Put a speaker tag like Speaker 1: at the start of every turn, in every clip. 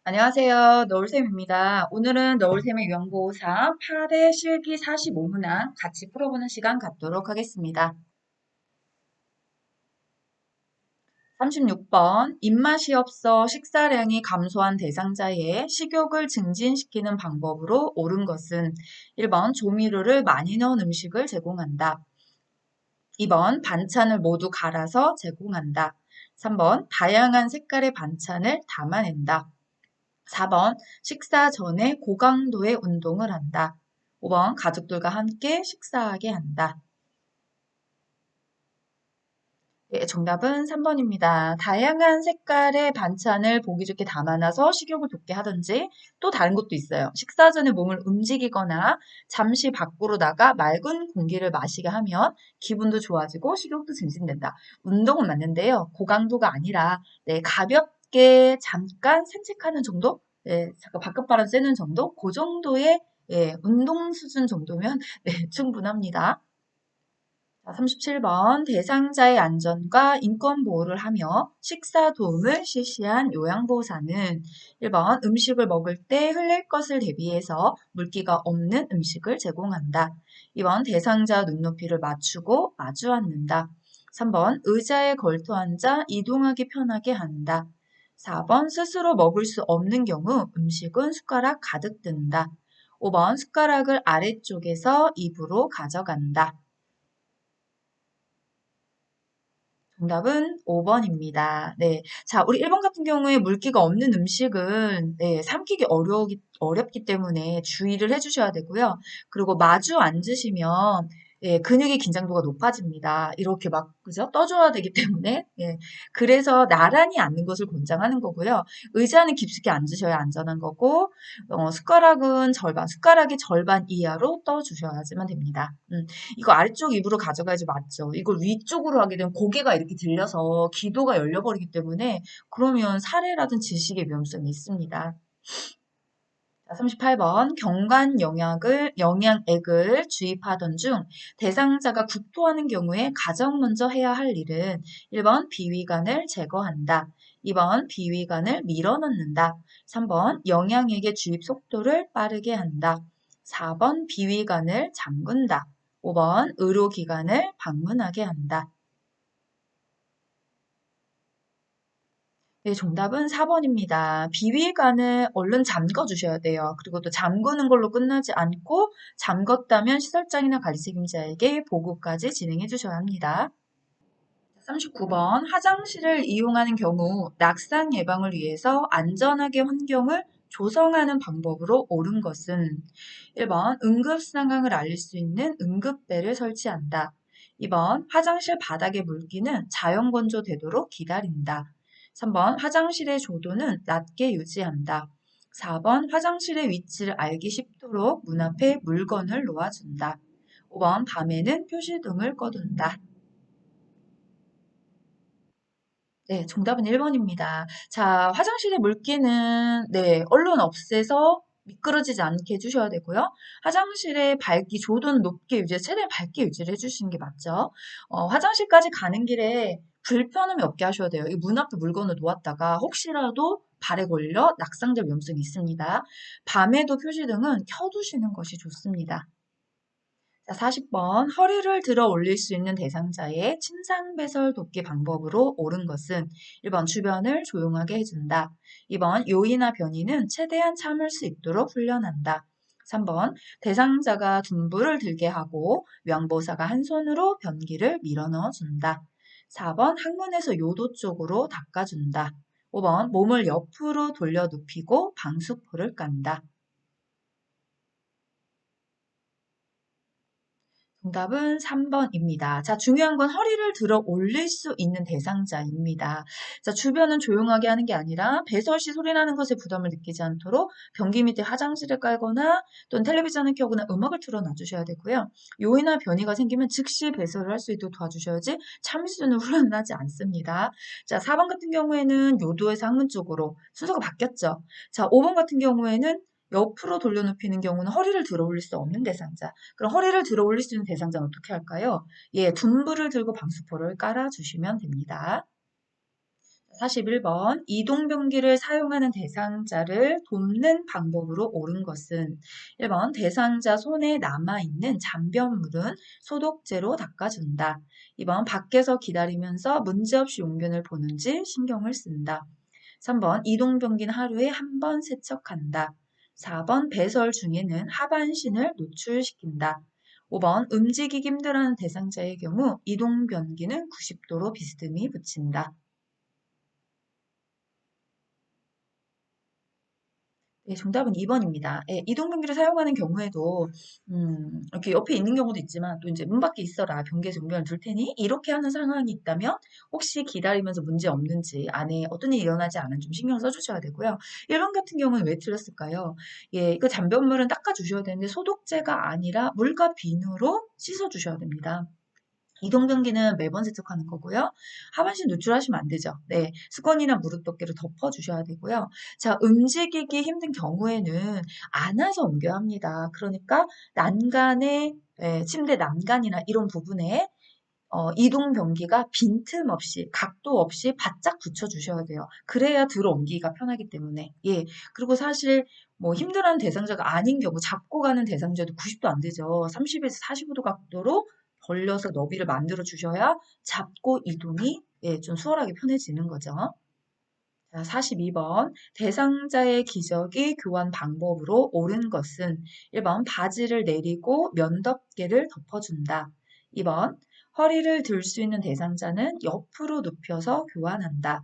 Speaker 1: 안녕하세요. 너울쌤입니다. 오늘은 너울쌤의 유형보호사 8회 실기 45문항 같이 풀어보는 시간 갖도록 하겠습니다. 36번 입맛이 없어 식사량이 감소한 대상자의 식욕을 증진시키는 방법으로 옳은 것은 1번 조미료를 많이 넣은 음식을 제공한다. 2번 반찬을 모두 갈아서 제공한다. 3번 다양한 색깔의 반찬을 담아낸다. 4번 식사 전에 고강도의 운동을 한다. 5번 가족들과 함께 식사하게 한다. 예, 정답은 3번입니다. 다양한 색깔의 반찬을 보기 좋게 담아놔서 식욕을 돋게 하든지 또 다른 것도 있어요. 식사 전에 몸을 움직이거나 잠시 밖으로 나가 맑은 공기를 마시게 하면 기분도 좋아지고 식욕도 증진된다. 운동은 맞는데요. 고강도가 아니라 가볍게 잠깐 산책하는 정도? 잠깐 바깥 바람 쐬는 정도? 그 정도의 운동 수준 정도면 충분합니다. 37번 대상자의 안전과 인권 보호를 하며 식사 도움을 실시한 요양보호사는 1번 음식을 먹을 때 흘릴 것을 대비해서 물기가 없는 음식을 제공한다. 2번 대상자 눈높이를 맞추고 마주 앉는다. 3번 의자에 걸터 앉아 이동하기 편하게 한다. 4번 스스로 먹을 수 없는 경우 음식은 숟가락 가득 든다. 5번 숟가락을 아래쪽에서 입으로 가져간다. 정답은 5번입니다. 네. 자, 우리 1번 같은 경우에 물기가 없는 음식은 삼키기 어렵기 때문에 주의를 해주셔야 되고요. 그리고 마주 앉으시면 근육의 긴장도가 높아집니다. 이렇게 막, 그죠? 떠줘야 되기 때문에. 그래서 나란히 앉는 것을 권장하는 거고요. 의자는 깊숙이 앉으셔야 안전한 거고, 숟가락의 절반 이하로 떠주셔야지만 됩니다. 이거 아래쪽 입으로 가져가야지 맞죠. 이걸 위쪽으로 하게 되면 고개가 이렇게 들려서 기도가 열려버리기 때문에 그러면 살해라든 질식의 위험성이 있습니다. 자, 38번 영양액을 주입하던 중 대상자가 구토하는 경우에 가장 먼저 해야 할 일은 1번 비위관을 제거한다. 2번 비위관을 밀어넣는다. 3번 영양액의 주입 속도를 빠르게 한다. 4번 비위관을 잠근다. 5번 의료기관을 방문하게 한다. 네, 정답은 4번입니다. 비위관을 얼른 잠궈 주셔야 돼요. 그리고 또 잠그는 걸로 끝나지 않고 잠궜다면 시설장이나 관리 책임자에게 보고까지 진행해 주셔야 합니다. 39번 화장실을 이용하는 경우 낙상 예방을 위해서 안전하게 환경을 조성하는 방법으로 옳은 것은 1번 응급 상황을 알릴 수 있는 응급벨을 설치한다. 2번 화장실 바닥의 물기는 자연 건조되도록 기다린다. 3번 화장실의 조도는 낮게 유지한다. 4번 화장실의 위치를 알기 쉽도록 문 앞에 물건을 놓아준다. 5번 밤에는 표시등을 꺼둔다. 네, 정답은 1번입니다. 자, 화장실의 물기는 얼른 없애서 미끄러지지 않게 해주셔야 되고요. 화장실의 밝기, 조도는 높게 최대한 밝게 유지를 해주시는 게 맞죠. 화장실까지 가는 길에 불편함이 없게 하셔야 돼요. 이 문 앞에 물건을 놓았다가 혹시라도 발에 걸려 낙상될 위험성이 있습니다. 밤에도 표시등은 켜두시는 것이 좋습니다. 자, 40번 허리를 들어 올릴 수 있는 대상자의 침상 배설 돕기 방법으로 옳은 것은 1번 주변을 조용하게 해준다. 2번 요이나 변이는 최대한 참을 수 있도록 훈련한다. 3번 대상자가 둔부를 들게 하고 명보사가 한 손으로 변기를 밀어 넣어준다. 4번 항문에서 요도 쪽으로 닦아준다. 5번 몸을 옆으로 돌려 눕히고 방수포를 깐다. 정답은 3번입니다. 자, 중요한 건 허리를 들어 올릴 수 있는 대상자입니다. 자, 주변은 조용하게 하는 게 아니라 배설 시 소리 나는 것에 부담을 느끼지 않도록 변기 밑에 화장실을 깔거나 또는 텔레비전을 켜거나 음악을 틀어놔 주셔야 되고요. 요이나 변이가 생기면 즉시 배설을 할 수 있도록 도와주셔야지 참을수는 훈련하지 않습니다. 자, 4번 같은 경우에는 요도에서 항문 쪽으로 순서가 바뀌었죠. 자, 5번 같은 경우에는 옆으로 돌려눕히는 경우는 허리를 들어 올릴 수 없는 대상자. 그럼 허리를 들어 올릴 수 있는 대상자는 어떻게 할까요? 예, 둔부를 들고 방수포를 깔아주시면 됩니다. 41번 이동변기를 사용하는 대상자를 돕는 방법으로 옳은 것은 1번 대상자 손에 남아있는 잔변물은 소독제로 닦아준다. 2번 밖에서 기다리면서 문제없이 용변을 보는지 신경을 쓴다. 3번 이동변기는 하루에 한 번 세척한다. 4번 배설 중에는 하반신을 노출시킨다. 5번 움직이기 힘들어하는 대상자의 경우 이동변기는 90도로 비스듬히 붙인다. 네, 정답은 2번입니다. 예, 이동변기를 사용하는 경우에도 이렇게 옆에 있는 경우도 있지만 또 이제 문 밖에 있어라 변기에서 용변을 둘 테니 이렇게 하는 상황이 있다면 혹시 기다리면서 문제 없는지 안에 어떤 일이 일어나지 않은지 좀 신경 써주셔야 되고요. 1번 같은 경우는 왜 틀렸을까요? 예, 이거 잔변물은 닦아주셔야 되는데 소독제가 아니라 물과 비누로 씻어주셔야 됩니다. 이동변기는 매번 세척하는 거고요. 하반신 노출하시면 안 되죠. 네, 수건이나 무릎덮개로 덮어주셔야 되고요. 자, 움직이기 힘든 경우에는 안아서 옮겨야 합니다. 그러니까 난간에 침대 난간이나 이런 부분에 이동변기가 빈틈없이 각도 없이 바짝 붙여주셔야 돼요. 그래야 들어 옮기기가 편하기 때문에. 예. 그리고 사실 뭐 힘들어하는 대상자가 아닌 경우 잡고 가는 대상자도 90도 안 되죠. 30에서 45도 각도로 벌려서 너비를 만들어 주셔야 잡고 이동이 좀 수월하게 편해지는 거죠. 자, 42번. 대상자의 기저귀 교환 방법으로 옳은 것은 1번 바지를 내리고 면덮개를 덮어준다. 2번 허리를 들 수 있는 대상자는 옆으로 눕혀서 교환한다.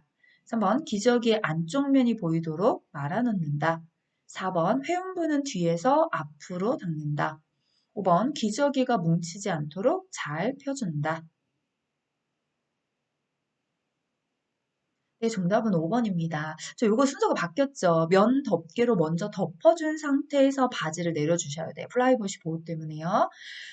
Speaker 1: 3번 기저귀의 안쪽 면이 보이도록 말아놓는다. 4번 회음부는 뒤에서 앞으로 닦는다. 5번 기저귀가 뭉치지 않도록 잘 펴준다. 네, 정답은 5번입니다. 요거 순서가 바뀌었죠. 면 덮개로 먼저 덮어준 상태에서 바지를 내려주셔야 돼요. 플라이봇이 보호 때문에요.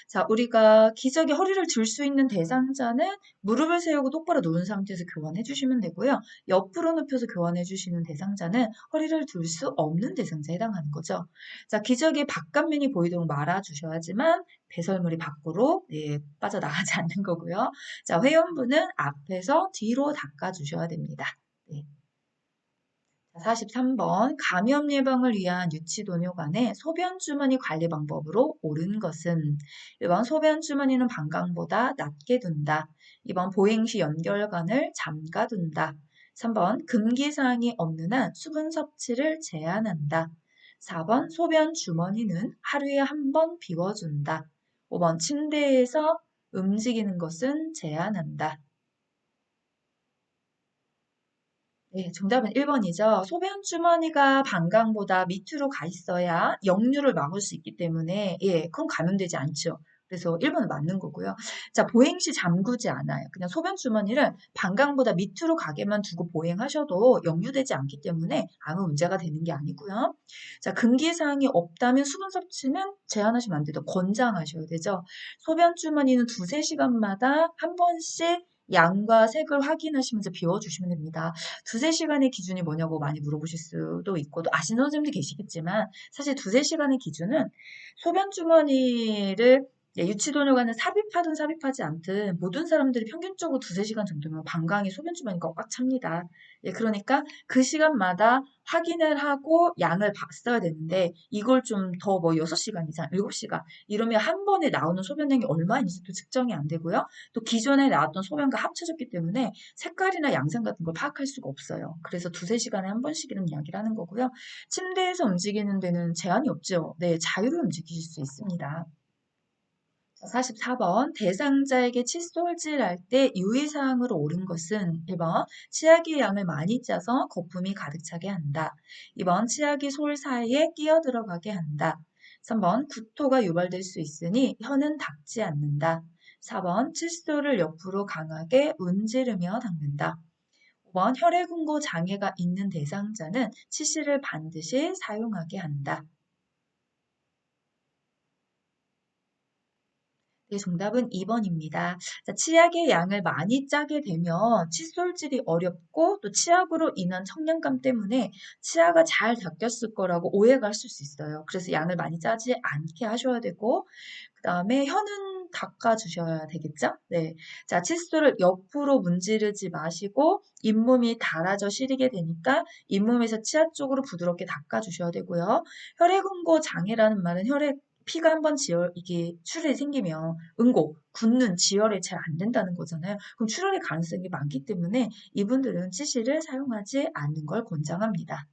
Speaker 1: 자, 우리가 기저귀 허리를 들 수 있는 대상자는 무릎을 세우고 똑바로 누운 상태에서 교환해 주시면 되고요. 옆으로 눕혀서 교환해 주시는 대상자는 허리를 들 수 없는 대상자에 해당하는 거죠. 자, 기저귀 바깥면이 보이도록 말아주셔야지만 배설물이 밖으로 빠져나가지 않는 거고요. 자, 회원부는 앞에서 뒤로 닦아주셔야 됩니다. 네. 43번 감염 예방을 위한 유치도뇨관의 소변 주머니 관리 방법으로 옳은 것은 1번 소변 주머니는 방광보다 낮게 둔다. 2번 보행 시 연결관을 잠가 둔다. 3번 금기사항이 없는 한 수분 섭취를 제한한다. 4번 소변 주머니는 하루에 한 번 비워준다. 5번 침대에서 움직이는 것은 제한한다. 네, 정답은 1번이죠. 소변 주머니가 방광보다 밑으로 가 있어야 역류를 막을 수 있기 때문에, 그럼 감염되지 않죠. 그래서 1번은 맞는 거고요. 자, 보행 시 잠그지 않아요. 그냥 소변 주머니를 방광보다 밑으로 가게만 두고 보행하셔도 역류되지 않기 때문에 아무 문제가 되는 게 아니고요. 자, 금기사항이 없다면 수분 섭취는 제한하시면 안 돼도 권장하셔야 되죠. 소변 주머니는 두세 시간마다 한 번씩 양과 색을 확인하시면서 비워주시면 됩니다. 두세 시간의 기준이 뭐냐고 많이 물어보실 수도 있고 또 아시는 선생님도 계시겠지만 사실 두세 시간의 기준은 소변 주머니를 유치도뇨관을 삽입하든 삽입하지 않든 모든 사람들이 평균적으로 두세 시간 정도면 방광이 소변 주머니가 꽉 찹니다. 그러니까 그 시간마다 확인을 하고 양을 봤어야 되는데 이걸 좀 더 뭐 6시간 이상, 7시간 이러면 한 번에 나오는 소변량이 얼마인지도 측정이 안 되고요. 또 기존에 나왔던 소변과 합쳐졌기 때문에 색깔이나 양상 같은 걸 파악할 수가 없어요. 그래서 두세 시간에 한 번씩 이런 이야기를 하는 거고요. 침대에서 움직이는 데는 제한이 없죠. 네, 자유로 움직이실 수 있습니다. 44번 대상자에게 칫솔질할 때 유의사항으로 옳은 것은 1번 치약의 양을 많이 짜서 거품이 가득 차게 한다. 2번 치약이 솔 사이에 끼어 들어가게 한다. 3번 구토가 유발될 수 있으니 혀는 닦지 않는다. 4번 칫솔을 옆으로 강하게 문지르며 닦는다. 5번 혈액응고 장애가 있는 대상자는 치실을 반드시 사용하게 한다. 네, 정답은 2번입니다. 자, 치약의 양을 많이 짜게 되면 칫솔질이 어렵고 또 치약으로 인한 청량감 때문에 치아가 잘 닦였을 거라고 오해가 있을 수 있어요. 그래서 양을 많이 짜지 않게 하셔야 되고, 그 다음에 혀는 닦아주셔야 되겠죠? 네. 자, 칫솔을 옆으로 문지르지 마시고 잇몸이 닳아져 시리게 되니까 잇몸에서 치아 쪽으로 부드럽게 닦아주셔야 되고요. 혈액응고 장애라는 말은 혈액 피가 한번 이게 출혈이 생기면 굳는 지혈이 잘 안 된다는 거잖아요. 그럼 출혈의 가능성이 많기 때문에 이분들은 치실을 사용하지 않는 걸 권장합니다.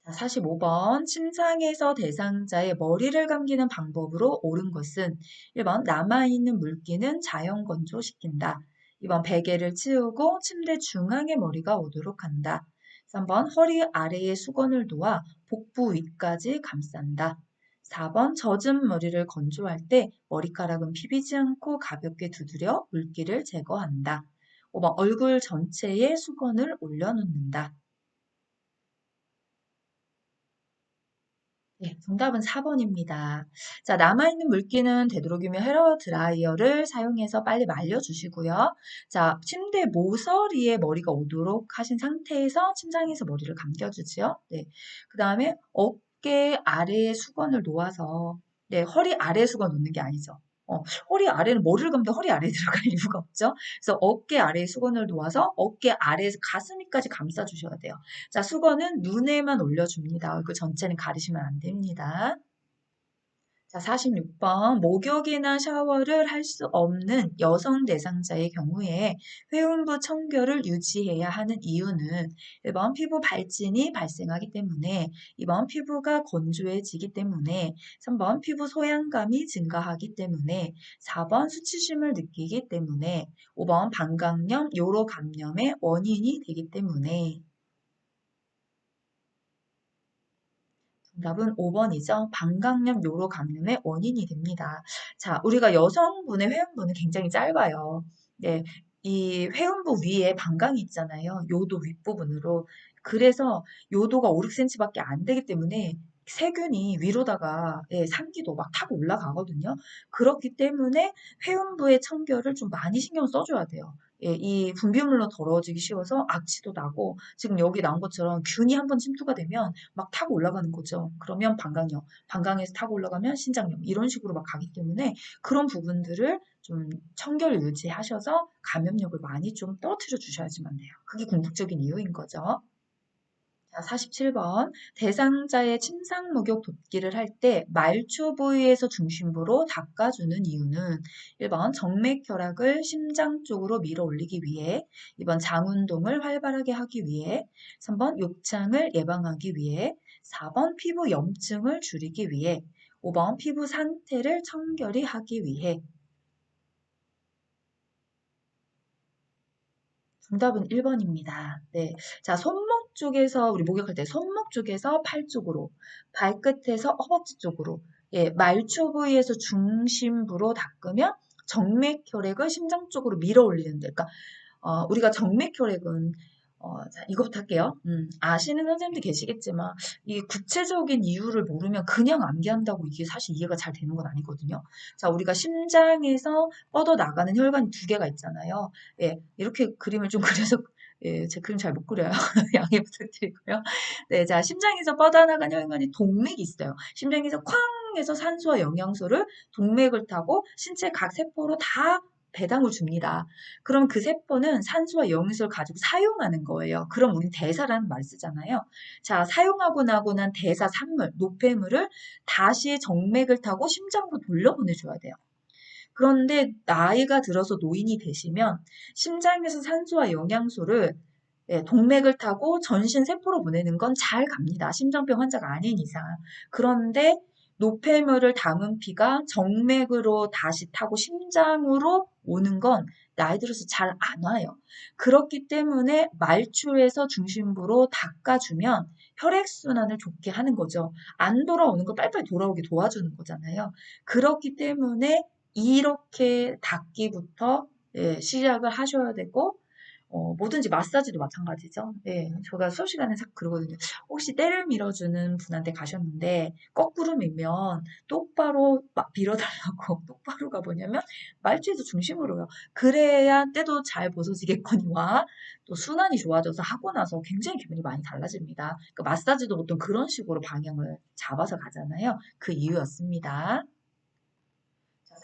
Speaker 1: 자, 45번. 침상에서 대상자의 머리를 감기는 방법으로 옳은 것은 1번 남아있는 물기는 자연 건조시킨다. 2번 베개를 치우고 침대 중앙에 머리가 오도록 한다. 3번 허리 아래에 수건을 놓아 복부 위까지 감싼다. 4번 젖은 머리를 건조할 때 머리카락은 비비지 않고 가볍게 두드려 물기를 제거한다. 5번 얼굴 전체에 수건을 올려놓는다. 네, 정답은 4번입니다. 자, 남아있는 물기는 되도록이면 헤어 드라이어를 사용해서 빨리 말려주시고요. 자, 침대 모서리에 머리가 오도록 하신 상태에서 침상에서 머리를 감겨주지요. 네. 그 다음에 어깨 아래에 수건을 놓아서, 네, 허리 아래에 수건 놓는 게 아니죠. 허리 아래는 머리를 감다 허리 아래에 들어갈 이유가 없죠. 그래서 어깨 아래에 수건을 놓아서 어깨 아래에서 가슴이까지 감싸주셔야 돼요. 자, 수건은 눈에만 올려줍니다. 얼굴 전체는 가리시면 안 됩니다. 자, 46번. 목욕이나 샤워를 할 수 없는 여성 대상자의 경우에 회음부 청결을 유지해야 하는 이유는 1번 피부 발진이 발생하기 때문에 2번 피부가 건조해지기 때문에 3번 피부 소양감이 증가하기 때문에 4번 수치심을 느끼기 때문에 5번 방광염, 요로 감염의 원인이 되기 때문에 정답은 5번이죠. 방광염 요로 감염의 원인이 됩니다. 자, 우리가 여성분의 회음부는 굉장히 짧아요. 네, 이 회음부 위에 방광이 있잖아요. 요도 윗부분으로. 그래서 요도가 5, 6cm밖에 안 되기 때문에 세균이 위로다가 상기도 막 타고 올라가거든요. 그렇기 때문에 회음부의 청결을 좀 많이 신경 써줘야 돼요. 이 분비물로 더러워지기 쉬워서 악취도 나고 지금 여기 나온 것처럼 균이 한번 침투가 되면 막 타고 올라가는 거죠. 그러면 방광염, 방광에서 타고 올라가면 신장염 이런 식으로 막 가기 때문에 그런 부분들을 좀 청결 유지하셔서 감염력을 많이 좀 떨어뜨려 주셔야지만 돼요. 그게 궁극적인 이유인 거죠. 자, 47번. 대상자의 침상 목욕 돕기를 할 때 말초 부위에서 중심부로 닦아주는 이유는 1번 정맥 혈액을 심장 쪽으로 밀어 올리기 위해 2번 장 운동을 활발하게 하기 위해 3번 욕창을 예방하기 위해 4번 피부 염증을 줄이기 위해 5번 피부 상태를 청결히 하기 위해 정답은 1번입니다. 네. 자, 손목 쪽에서, 우리 목욕할 때 손목 쪽에서 팔 쪽으로, 발끝에서 허벅지 쪽으로, 말초 부위에서 중심부로 닦으면 정맥 혈액을 심장 쪽으로 밀어 올리는데, 그러니까 우리가 정맥혈액은 자, 이것부터 할게요. 아시는 선생님도 계시겠지만 이 구체적인 이유를 모르면 그냥 암기한다고 이게 사실 이해가 잘 되는 건 아니거든요. 자, 우리가 심장에서 뻗어 나가는 혈관이 두 개가 있잖아요. 예, 이렇게 그림을 좀 그려서 예, 제 그림 잘 못 그려요. 양해 부탁드리고요. 네, 자, 심장에서 뻗어나가는 혈관이 동맥이 있어요. 심장에서 쾅 해서 산소와 영양소를 동맥을 타고 신체 각 세포로 다 배당을 줍니다. 그럼 그 세포는 산소와 영양소를 가지고 사용하는 거예요. 그럼 우린 대사라는 말 쓰잖아요. 자, 사용하고 나고 난 대사 산물, 노폐물을 다시 정맥을 타고 심장으로 돌려보내줘야 돼요. 그런데 나이가 들어서 노인이 되시면 심장에서 산소와 영양소를 동맥을 타고 전신 세포로 보내는 건 잘 갑니다. 심장병 환자가 아닌 이상. 그런데 노폐물을 담은 피가 정맥으로 다시 타고 심장으로 오는 건 나이 들어서 잘 안 와요. 그렇기 때문에 말초에서 중심부로 닦아주면 혈액순환을 좋게 하는 거죠. 안 돌아오는 거 빨리빨리 돌아오게 도와주는 거잖아요. 그렇기 때문에 이렇게 닦기부터 시작을 하셔야 되고 뭐든지 마사지도 마찬가지죠. 네, 제가 수업 시간에 자꾸 그러거든요. 혹시 때를 밀어주는 분한테 가셨는데 거꾸로 밀면 똑바로 막 밀어달라고 똑바로가 뭐냐면 말주에서 중심으로요. 그래야 때도 잘 부서지겠거니와 또 순환이 좋아져서 하고 나서 굉장히 기분이 많이 달라집니다. 그러니까 마사지도 보통 그런 식으로 방향을 잡아서 가잖아요. 그 이유였습니다.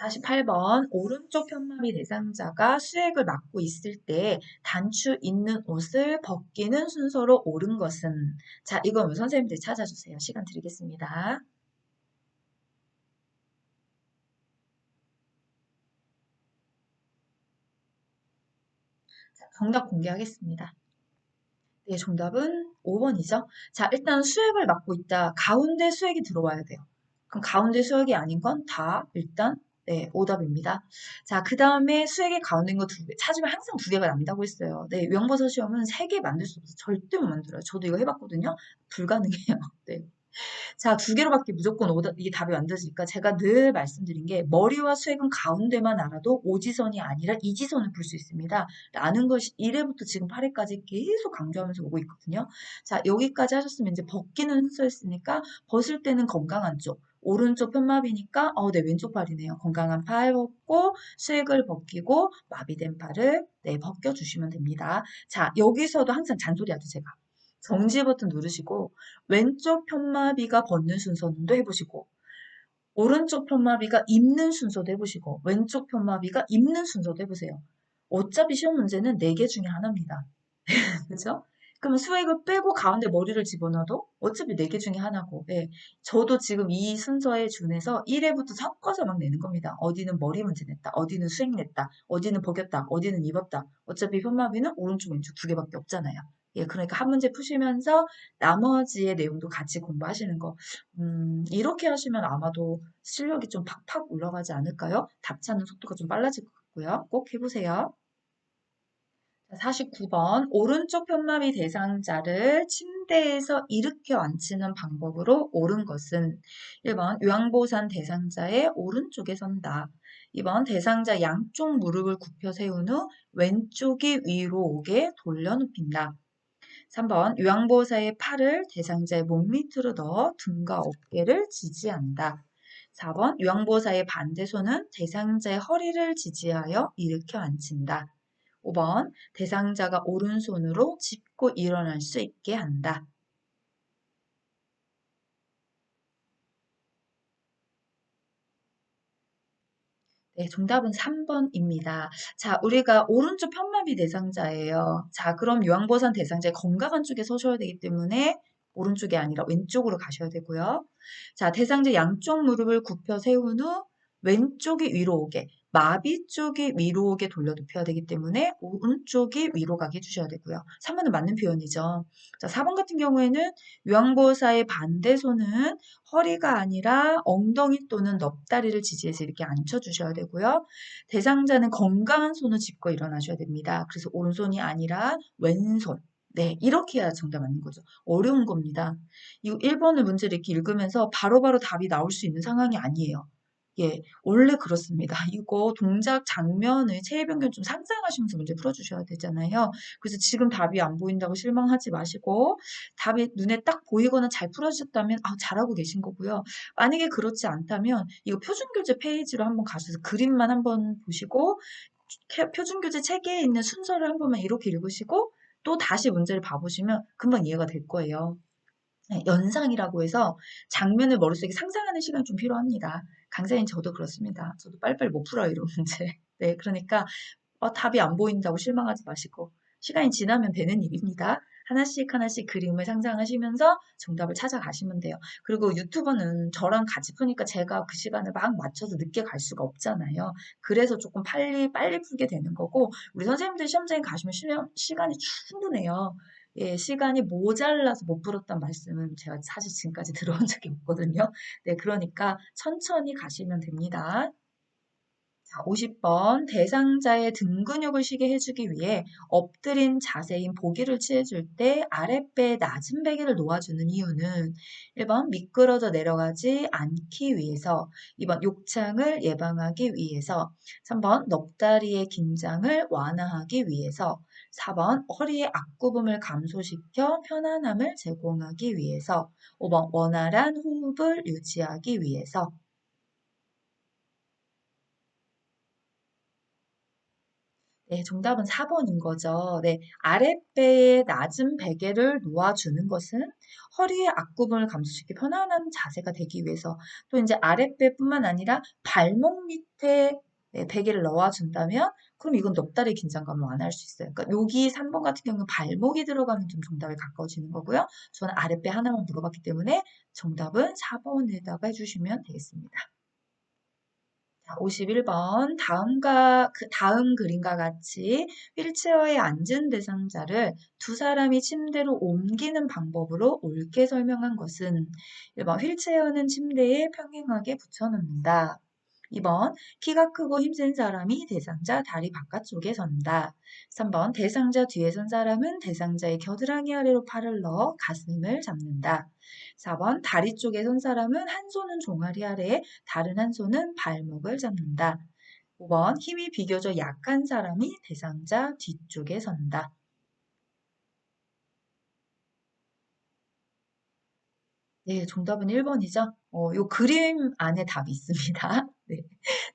Speaker 1: 48번 오른쪽 편마비 대상자가 수액을 맞고 있을 때 단추 있는 옷을 벗기는 순서로 옳은 것은 자 이거 선생님들 찾아주세요. 시간 드리겠습니다. 자, 정답 공개하겠습니다. 네, 정답은 5번이죠. 자, 일단 수액을 맡고 있다. 가운데 수액이 들어와야 돼요. 그럼 가운데 수액이 아닌 건 다 일단 네, 오답입니다. 자, 그 다음에 수액이 가운데인 거 두 개. 찾으면 항상 두 개가 난다고 했어요. 네, 유형버섯 시험은 세 개 만들 수 없어요. 절대 못 만들어요. 저도 이거 해봤거든요. 불가능해요. 네. 자, 두 개로밖에 무조건 오답, 이게 답이 안 되니까 제가 늘 말씀드린 게 머리와 수액은 가운데만 알아도 오지선이 아니라 이지선을 풀 수 있습니다. 라는 것이 1회부터 지금 8회까지 계속 강조하면서 오고 있거든요. 자, 여기까지 하셨으면 이제 벗기는 순서였으니까 벗을 때는 건강한 쪽. 오른쪽 편마비니까 네, 왼쪽 팔이네요. 건강한 팔 벗고 수액을 벗기고 마비된 팔을 네, 벗겨주시면 됩니다. 자, 여기서도 항상 잔소리하죠, 제가. 정지 버튼 누르시고 왼쪽 편마비가 벗는 순서도 해보시고 오른쪽 편마비가 입는 순서도 해보시고 왼쪽 편마비가 입는 순서도 해보세요. 어차피 시험 문제는 4개 중에 하나입니다. 그죠? 그러면 수액을 빼고 가운데 머리를 집어넣어도 어차피 4개 중에 하나고, 예. 저도 지금 이 순서에 준해서 1회부터 섞어서 막 내는 겁니다. 어디는 머리 문제 냈다, 어디는 수액 냈다, 어디는 벗겼다, 어디는 입었다. 어차피 편마비는 오른쪽, 왼쪽 2개밖에 없잖아요. 예, 그러니까 한 문제 푸시면서 나머지의 내용도 같이 공부하시는 거. 이렇게 하시면 아마도 실력이 좀 팍팍 올라가지 않을까요? 답 찾는 속도가 좀 빨라질 것 같고요. 꼭 해보세요. 49번 오른쪽 편마비 대상자를 침대에서 일으켜 앉히는 방법으로 옳은 것은 1번 요양보호산 대상자의 오른쪽에 선다. 2번 대상자 양쪽 무릎을 굽혀 세운 후 왼쪽이 위로 오게 돌려 눕힌다. 3번 요양보호사의 팔을 대상자의 몸 밑으로 넣어 등과 어깨를 지지한다. 4번 요양보호사의 반대손은 대상자의 허리를 지지하여 일으켜 앉힌다. 5번 대상자가 오른손으로 짚고 일어날 수 있게 한다. 네, 정답은 3번입니다. 자, 우리가 오른쪽 편마비 대상자예요. 자, 그럼 요양보호사 대상자의 건강한 쪽에 서셔야 되기 때문에 오른쪽이 아니라 왼쪽으로 가셔야 되고요. 자, 대상자 양쪽 무릎을 굽혀 세운 후 왼쪽이 위로 오게, 마비 쪽이 위로 오게 돌려 눕혀야 되기 때문에 오른쪽이 위로 가게 해주셔야 되고요. 3번은 맞는 표현이죠. 자, 4번 같은 경우에는 요양보호사의 반대손은 허리가 아니라 엉덩이 또는 넙다리를 지지해서 이렇게 앉혀주셔야 되고요. 대상자는 건강한 손을 짚고 일어나셔야 됩니다. 그래서 오른손이 아니라 왼손. 네, 이렇게 해야 정답 맞는 거죠. 어려운 겁니다. 이 1번을 문제를 이렇게 읽으면서 바로바로 답이 나올 수 있는 상황이 아니에요. 예, 원래 그렇습니다. 이거 동작 장면의 체해 변경 좀 상상하시면서 문제 풀어주셔야 되잖아요. 그래서 지금 답이 안 보인다고 실망하지 마시고 답이 눈에 딱 보이거나 잘 풀어주셨다면 잘하고 계신 거고요. 만약에 그렇지 않다면 이거 표준교재 페이지로 한번 가셔서 그림만 한번 보시고 표준교재 책에 있는 순서를 한 번만 이렇게 읽으시고 또 다시 문제를 봐보시면 금방 이해가 될 거예요. 네, 연상이라고 해서 장면을 머릿속에 상상하는 시간이 좀 필요합니다. 강사인 저도 그렇습니다. 저도 빨리빨리 못 풀어요, 이런 문제. 네, 그러니까 답이 안 보인다고 실망하지 마시고 시간이 지나면 되는 일입니다. 하나씩 하나씩 그림을 상상하시면서 정답을 찾아가시면 돼요. 그리고 유튜버는 저랑 같이 푸니까 제가 그 시간을 막 맞춰서 늦게 갈 수가 없잖아요. 그래서 조금 빨리 풀게 되는 거고 우리 선생님들 시험장에 가시면 시간이 충분해요. 예, 시간이 모자라서 못 풀었단 말씀은 제가 사실 지금까지 들어본 적이 없거든요. 네, 그러니까 천천히 가시면 됩니다. 자, 50번 대상자의 등 근육을 쉬게 해주기 위해 엎드린 자세인 보기를 취해줄 때 아랫배에 낮은 베개를 놓아주는 이유는 1번 미끄러져 내려가지 않기 위해서 2번 욕창을 예방하기 위해서 3번 넋다리의 긴장을 완화하기 위해서 4번 허리의 앞구름을 감소시켜 편안함을 제공하기 위해서 5번 원활한 호흡을 유지하기 위해서 네, 정답은 4번인 거죠. 네, 아랫배에 낮은 베개를 놓아주는 것은 허리의 앞구분을 감소시키고 편안한 자세가 되기 위해서 또 이제 아랫배뿐만 아니라 발목 밑에 네, 베개를 넣어준다면 그럼 이건 넉다리 긴장감을 완화할 수 있어요. 그러니까 여기 3번 같은 경우는 발목이 들어가면 좀 정답에 가까워지는 거고요. 저는 아랫배 하나만 물어봤기 때문에 정답은 4번에다가 해주시면 되겠습니다. 자, 51번. 다음 그림과 같이 휠체어에 앉은 대상자를 두 사람이 침대로 옮기는 방법으로 옳게 설명한 것은 1번 휠체어는 침대에 평행하게 붙여놓는다. 2번 키가 크고 힘센 사람이 대상자 다리 바깥쪽에 선다. 3번 대상자 뒤에 선 사람은 대상자의 겨드랑이 아래로 팔을 넣어 가슴을 잡는다. 4번 다리 쪽에 선 사람은 한 손은 종아리 아래에 다른 한 손은 발목을 잡는다. 5번 힘이 비교적 약한 사람이 대상자 뒤쪽에 선다. 네, 정답은 1번이죠. 요 그림 안에 답이 있습니다. 네.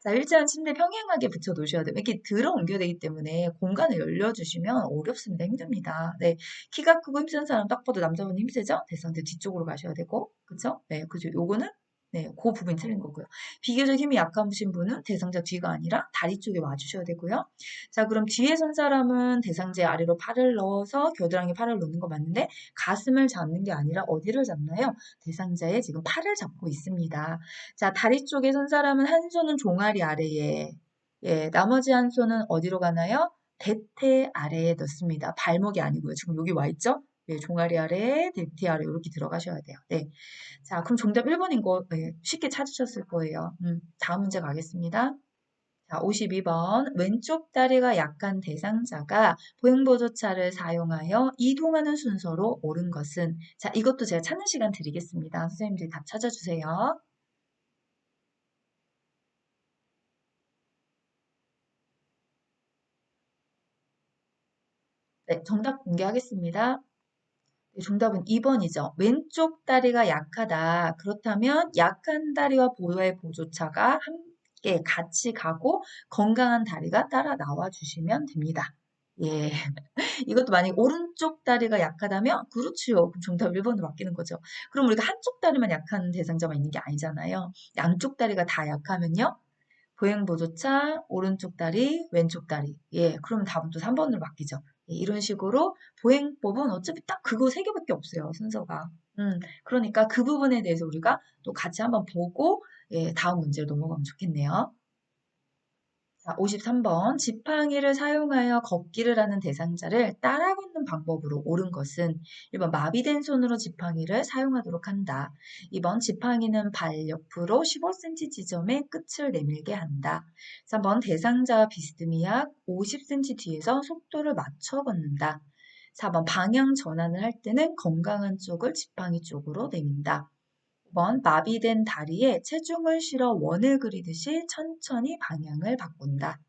Speaker 1: 자, 일자한 침대 평행하게 붙여 놓으셔야 돼요. 이렇게 들어 옮겨야 되기 때문에 공간을 열려주시면 어렵습니다. 힘듭니다. 네. 키가 크고 힘센 사람 딱 봐도 남자분 힘세죠? 대상자 뒤쪽으로 가셔야 되고. 그쵸? 네, 그죠. 요거는 네, 그 부분이 틀린 거고요. 비교적 힘이 약하신 분은 대상자 뒤가 아니라 다리 쪽에 와주셔야 되고요. 자, 그럼 뒤에 선 사람은 대상자 아래로 팔을 넣어서 겨드랑이 팔을 놓는 거 맞는데 가슴을 잡는 게 아니라 어디를 잡나요? 대상자의 지금 팔을 잡고 있습니다. 자, 다리 쪽에 선 사람은 한 손은 종아리 아래에, 예, 나머지 한 손은 어디로 가나요? 대퇴 아래에 넣습니다. 발목이 아니고요. 지금 여기 와 있죠? 예, 종아리 아래, 대퇴 아래 이렇게 들어가셔야 돼요. 네. 자, 그럼 정답 1번인 거 네, 쉽게 찾으셨을 거예요. 다음 문제 가겠습니다. 자, 52번. 왼쪽 다리가 약한 대상자가 보행보조차를 사용하여 이동하는 순서로 옳은 것은? 자, 이것도 제가 찾는 시간 드리겠습니다. 선생님들이 답 찾아주세요. 네, 정답 공개하겠습니다. 네, 정답은 2번이죠. 왼쪽 다리가 약하다. 그렇다면 약한 다리와 보호의 보조차가 함께 같이 가고 건강한 다리가 따라 나와 주시면 됩니다. 예. 이것도 만약에 오른쪽 다리가 약하다면 그렇지요. 그럼 정답 1번으로 바뀌는 거죠. 그럼 우리가 한쪽 다리만 약한 대상자만 있는 게 아니잖아요. 양쪽 다리가 다 약하면요. 보행보조차, 오른쪽 다리, 왼쪽 다리. 예, 그럼 답은 또 3번으로 바뀌죠. 예, 이런 식으로 보행법은 어차피 딱 그거 세 개밖에 없어요, 순서가. 그러니까 그 부분에 대해서 우리가 또 같이 한번 보고, 예, 다음 문제로 넘어가면 좋겠네요. 자, 53번. 지팡이를 사용하여 걷기를 하는 대상자를 따라 걷는 방법으로 옳은 것은 1번 마비된 손으로 지팡이를 사용하도록 한다. 2번 지팡이는 발 옆으로 15cm 지점에 끝을 내밀게 한다. 3번 대상자와 비스듬히 약 50cm 뒤에서 속도를 맞춰 걷는다. 4번 방향 전환을 할 때는 건강한 쪽을 지팡이 쪽으로 내민다. 5번 마비된 다리에 체중을 실어 원을 그리듯이 천천히 방향을 바꾼다.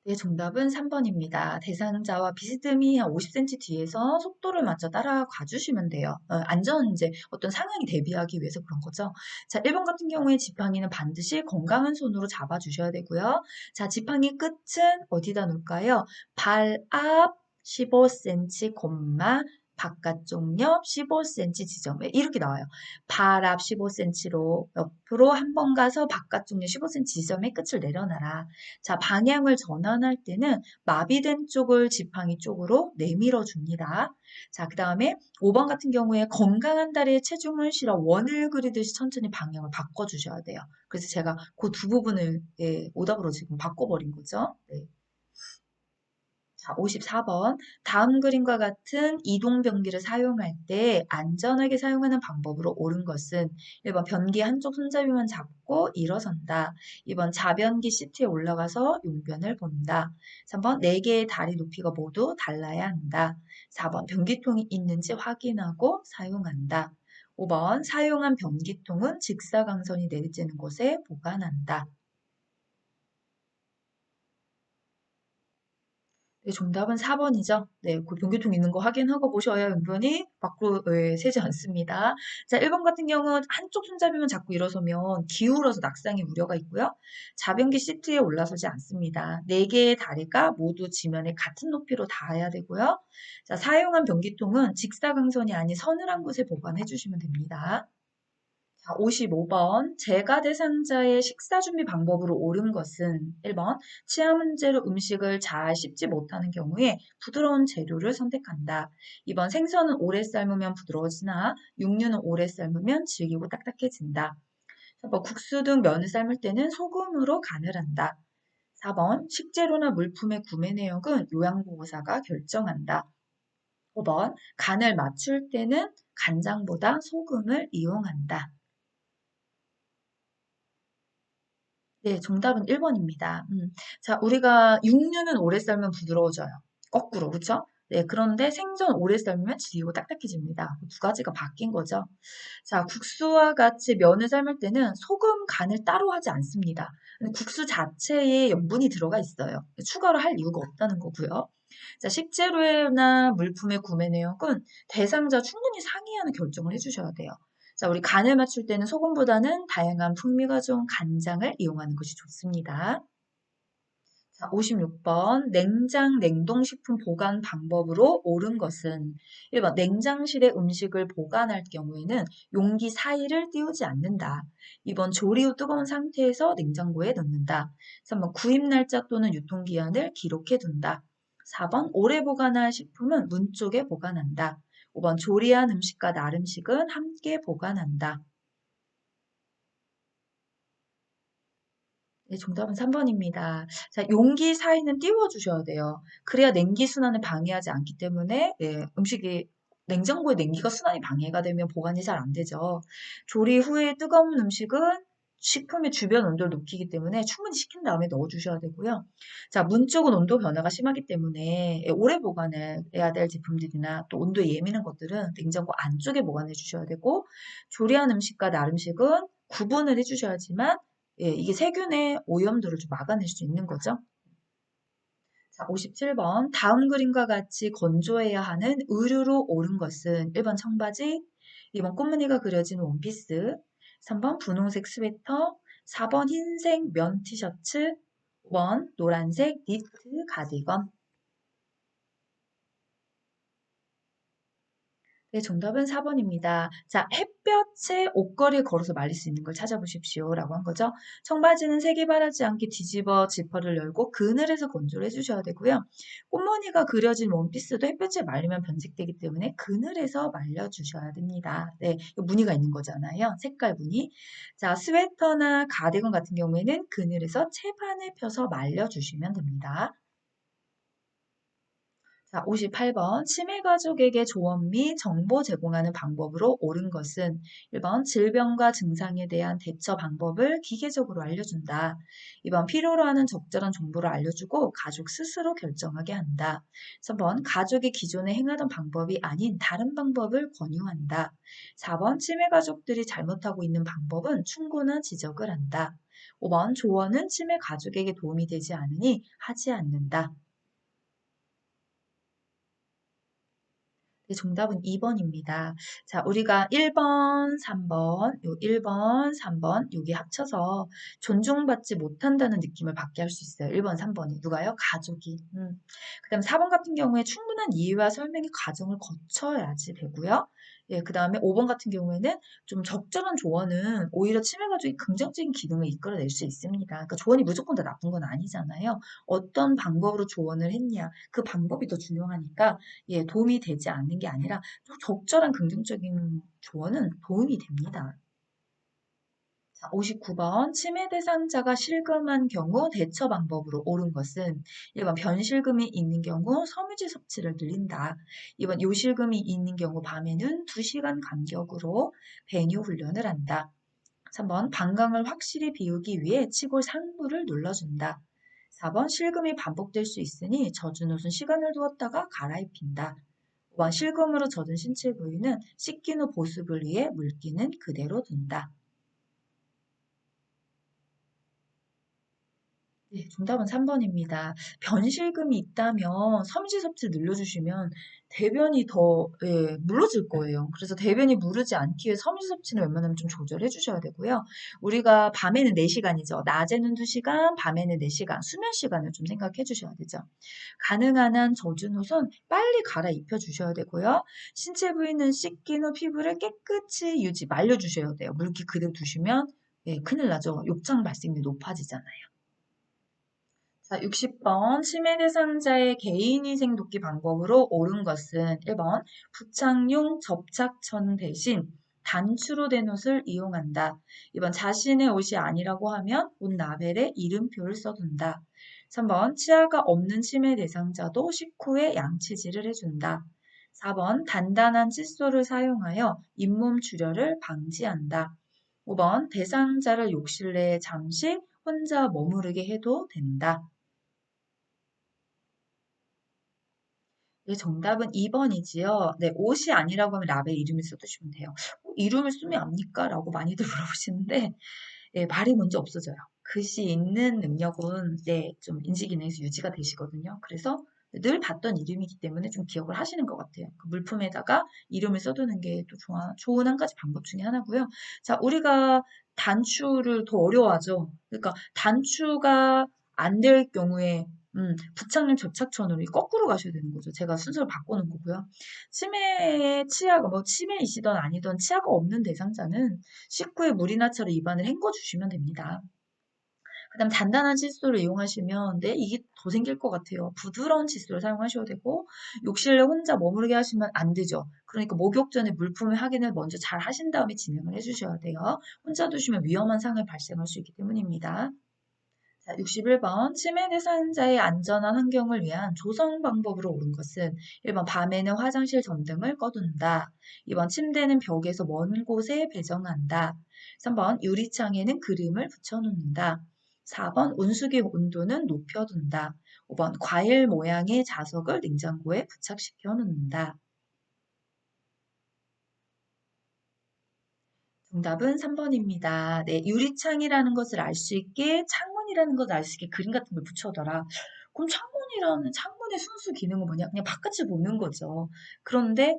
Speaker 1: 네, 정답은 3번입니다. 대상자와 비스듬히 한 50cm 뒤에서 속도를 맞춰 따라가 주시면 돼요. 안전 이제 어떤 상황이 대비하기 위해서 그런 거죠. 자, 1번 같은 경우에 지팡이는 반드시 건강한 손으로 잡아 주셔야 되고요. 자, 지팡이 끝은 어디다 놓을까요? 발 앞 15cm, 바깥쪽 옆 15cm 지점에 이렇게 나와요. 발 앞 15cm로 옆으로 한 번 가서 바깥쪽 옆 15cm 지점에 끝을 내려놔라. 자, 방향을 전환할 때는 마비된 쪽을 지팡이 쪽으로 내밀어 줍니다. 자, 그 다음에 5번 같은 경우에 건강한 다리에 체중을 실어 원을 그리듯이 천천히 방향을 바꿔주셔야 돼요. 그래서 제가 그 두 부분을 예, 오답으로 지금 바꿔버린 거죠. 네. 자, 54번. 다음 그림과 같은 이동 변기를 사용할 때 안전하게 사용하는 방법으로 옳은 것은 1번 변기 한쪽 손잡이만 잡고 일어선다. 2번 자변기 시트에 올라가서 용변을 본다. 3번 4개의 다리 높이가 모두 달라야 한다. 4번 변기통이 있는지 확인하고 사용한다. 5번 사용한 변기통은 직사광선이 내리쬐는 곳에 보관한다. 네, 정답은 4번이죠. 네, 그 변기통 있는 거 확인하고 보셔야 은근히 밖으로 새지 않습니다. 자, 1번 같은 경우는 한쪽 손잡이만 잡고 일어서면 기울어서 낙상의 우려가 있고요. 자변기 시트에 올라서지 않습니다. 4개의 다리가 모두 지면에 같은 높이로 닿아야 되고요. 자, 사용한 변기통은 직사광선이 아닌 서늘한 곳에 보관해 주시면 됩니다. 자, 55번. 재가 대상자의 식사 준비 방법으로 옳은 것은 1번. 치아 문제로 음식을 잘 씹지 못하는 경우에 부드러운 재료를 선택한다. 2번. 생선은 오래 삶으면 부드러워지나 육류는 오래 삶으면 질기고 딱딱해진다. 3번. 국수 등 면을 삶을 때는 소금으로 간을 한다. 4번. 식재료나 물품의 구매 내역은 요양보호사가 결정한다. 5번. 간을 맞출 때는 간장보다 소금을 이용한다. 네, 정답은 1번입니다. 자, 우리가 육류는 오래 썰면 부드러워져요. 거꾸로, 그쵸? 네, 그런데 생선 오래 썰면 질기고 딱딱해집니다. 두 가지가 바뀐 거죠. 자, 국수와 같이 면을 삶을 때는 소금 간을 따로 하지 않습니다. 국수 자체에 염분이 들어가 있어요. 추가로 할 이유가 없다는 거고요. 자, 식재료나 물품의 구매 내역은 대상자 충분히 상의하는 결정을 해주셔야 돼요. 자, 우리 간을 맞출 때는 소금보다는 다양한 풍미가 좋은 간장을 이용하는 것이 좋습니다. 자, 56번. 냉장 냉동식품 보관 방법으로 옳은 것은 1번 냉장실에 음식을 보관할 경우에는 용기 사이를 띄우지 않는다. 2번 조리 후 뜨거운 상태에서 냉장고에 넣는다. 3번 구입 날짜 또는 유통기한을 기록해 둔다. 4번 오래 보관할 식품은 문 쪽에 보관한다. 5번 조리한 음식과 나름식은 함께 보관한다. 네, 정답은 3번입니다. 자, 용기 사이는 띄워주셔야 돼요. 그래야 냉기 순환을 방해하지 않기 때문에 음식이 냉장고에 냉기가 순환이 방해가 되면 보관이 잘 안 되죠. 조리 후에 뜨거운 음식은 식품의 주변 온도를 높이기 때문에 충분히 식힌 다음에 넣어주셔야 되고요. 자, 문 쪽은 온도 변화가 심하기 때문에 오래 보관해야 될 제품들이나 또 온도에 예민한 것들은 냉장고 안쪽에 보관해 주셔야 되고 조리한 음식과 나름식은 구분을 해주셔야지만 이게 세균의 오염도를 좀 막아낼 수 있는 거죠. 자, 57번. 다음 그림과 같이 건조해야 하는 의류로 옳은 것은 1번 청바지, 2번 꽃무늬가 그려진 원피스, 3번 분홍색 스웨터, 4번 흰색 면 티셔츠, 5번 노란색 니트 가디건. 네, 정답은 4번입니다. 자, 햇볕에 옷걸이에 걸어서 말릴 수 있는 걸 찾아보십시오. 라고 한 거죠. 청바지는 색이 바라지 않게 뒤집어 지퍼를 열고 그늘에서 건조를 해주셔야 되고요. 꽃무늬가 그려진 원피스도 햇볕에 말리면 변색되기 때문에 그늘에서 말려주셔야 됩니다. 네, 이거 무늬가 있는 거잖아요. 색깔 무늬. 자, 스웨터나 가디건 같은 경우에는 그늘에서 채반을 펴서 말려주시면 됩니다. 자, 58번. 치매 가족에게 조언 및 정보 제공하는 방법으로 옳은 것은 1번 질병과 증상에 대한 대처 방법을 기계적으로 알려준다. 2번 필요로 하는 적절한 정보를 알려주고 가족 스스로 결정하게 한다. 3번 가족이 기존에 행하던 방법이 아닌 다른 방법을 권유한다. 4번 치매 가족들이 잘못하고 있는 방법은 충고나 지적을 한다. 5번 조언은 치매 가족에게 도움이 되지 않으니 하지 않는다. 네, 정답은 2번입니다. 자, 우리가 1번, 3번, 요 1번, 3번, 요게 합쳐서 존중받지 못한다는 느낌을 받게 할 수 있어요. 1번, 3번이. 누가요? 가족이. 그 다음에 4번 같은 경우에 충분한 이해와 설명의 과정을 거쳐야지 되고요. 예, 그 다음에 5번 같은 경우에는 좀 적절한 조언은 오히려 치매 가족이 긍정적인 기능을 이끌어낼 수 있습니다. 그러니까 조언이 무조건 다 나쁜 건 아니잖아요. 어떤 방법으로 조언을 했냐. 그 방법이 더 중요하니까 도움이 되지 않는 게 아니라 좀 적절한 긍정적인 조언은 도움이 됩니다. 자, 59번. 치매 대상자가 실금한 경우 대처 방법으로 옳은 것은 1번 변실금이 있는 경우 섬유질 섭취를 늘린다. 2번 요실금이 있는 경우 밤에는 2시간 간격으로 배뇨 훈련을 한다. 3번 방광을 확실히 비우기 위해 치골 상부를 눌러준다. 4번 실금이 반복될 수 있으니 젖은 옷은 시간을 두었다가 갈아입힌다. 5번 실금으로 젖은 신체 부위는 씻긴 후 보습을 위해 물기는 그대로 둔다. 네, 정답은 3번입니다. 변실금이 있다면 섬시섭지 늘려주시면 대변이 더 물러질 거예요. 그래서 대변이 무르지 않기 위해 섬시섭지는 웬만하면 좀 조절해 주셔야 되고요. 우리가 밤에는 4시간이죠. 낮에는 2시간, 밤에는 4시간, 수면 시간을 좀 생각해 주셔야 되죠. 가능한 한 젖은 옷은 빨리 갈아입혀 주셔야 되고요. 신체 부위는 씻긴 후 피부를 깨끗이 말려주셔야 돼요. 물기 그대로 두시면 큰일 나죠. 욕창 발생률이 높아지잖아요. 자, 60번 치매 대상자의 개인위생 돕기 방법으로 옳은 것은 1번 부착용 접착천 대신 단추로 된 옷을 이용한다. 2번 자신의 옷이 아니라고 하면 옷 라벨에 이름표를 써둔다. 3번 치아가 없는 치매 대상자도 식후에 양치질을 해준다. 4번 단단한 칫솔을 사용하여 잇몸 출혈을 방지한다. 5번 대상자를 욕실 내에 잠시 혼자 머무르게 해도 된다. 네, 정답은 2번이지요. 네, 옷이 아니라고 하면 라벨 이름을 써두시면 돼요. 이름을 쓰면 압니까? 라고 많이들 물어보시는데, 네, 말이 먼저 없어져요. 글씨 읽는 능력은 네, 좀 인지기능에서 유지가 되시거든요. 그래서 늘 봤던 이름이기 때문에 좀 기억을 하시는 것 같아요. 그 물품에다가 이름을 써두는 게 또 좋은 한 가지 방법 중에 하나고요. 자, 우리가 단추를 더 어려워하죠. 그러니까 단추가 안 될 경우에 부착용 접착천으로 거꾸로 가셔야 되는 거죠. 제가 순서를 바꿔놓은 거고요. 치매에 치아가 뭐 치매이시던 아니던 치아가 없는 대상자는 식후에 물이나 차로 입안을 헹궈 주시면 됩니다. 그다음 단단한 칫솔을 이용하시면 네, 이게 더 생길 것 같아요. 부드러운 칫솔을 사용하셔야 되고 욕실에 혼자 머무르게 하시면 안 되죠. 그러니까 목욕 전에 물품의 확인을 먼저 잘 하신 다음에 진행을 해주셔야 돼요. 혼자 두시면 위험한 상황이 발생할 수 있기 때문입니다. 자, 61번. 치매 대상자의 안전한 환경을 위한 조성 방법으로 옳은 것은 1번 밤에는 화장실 전등을 꺼둔다. 2번 침대는 벽에서 먼 곳에 배정한다. 3번 유리창에는 그림을 붙여놓는다. 4번 온수기 온도는 높여둔다. 5번 과일 모양의 자석을 냉장고에 부착시켜 놓는다. 정답은 3번입니다. 네, 유리창이라는 것을 알 수 있게 창문이라는 것을 알 수 있게 그림 같은 걸 붙여둬라. 그럼 창문의 순수 기능은 뭐냐? 그냥 바깥을 보는 거죠. 그런데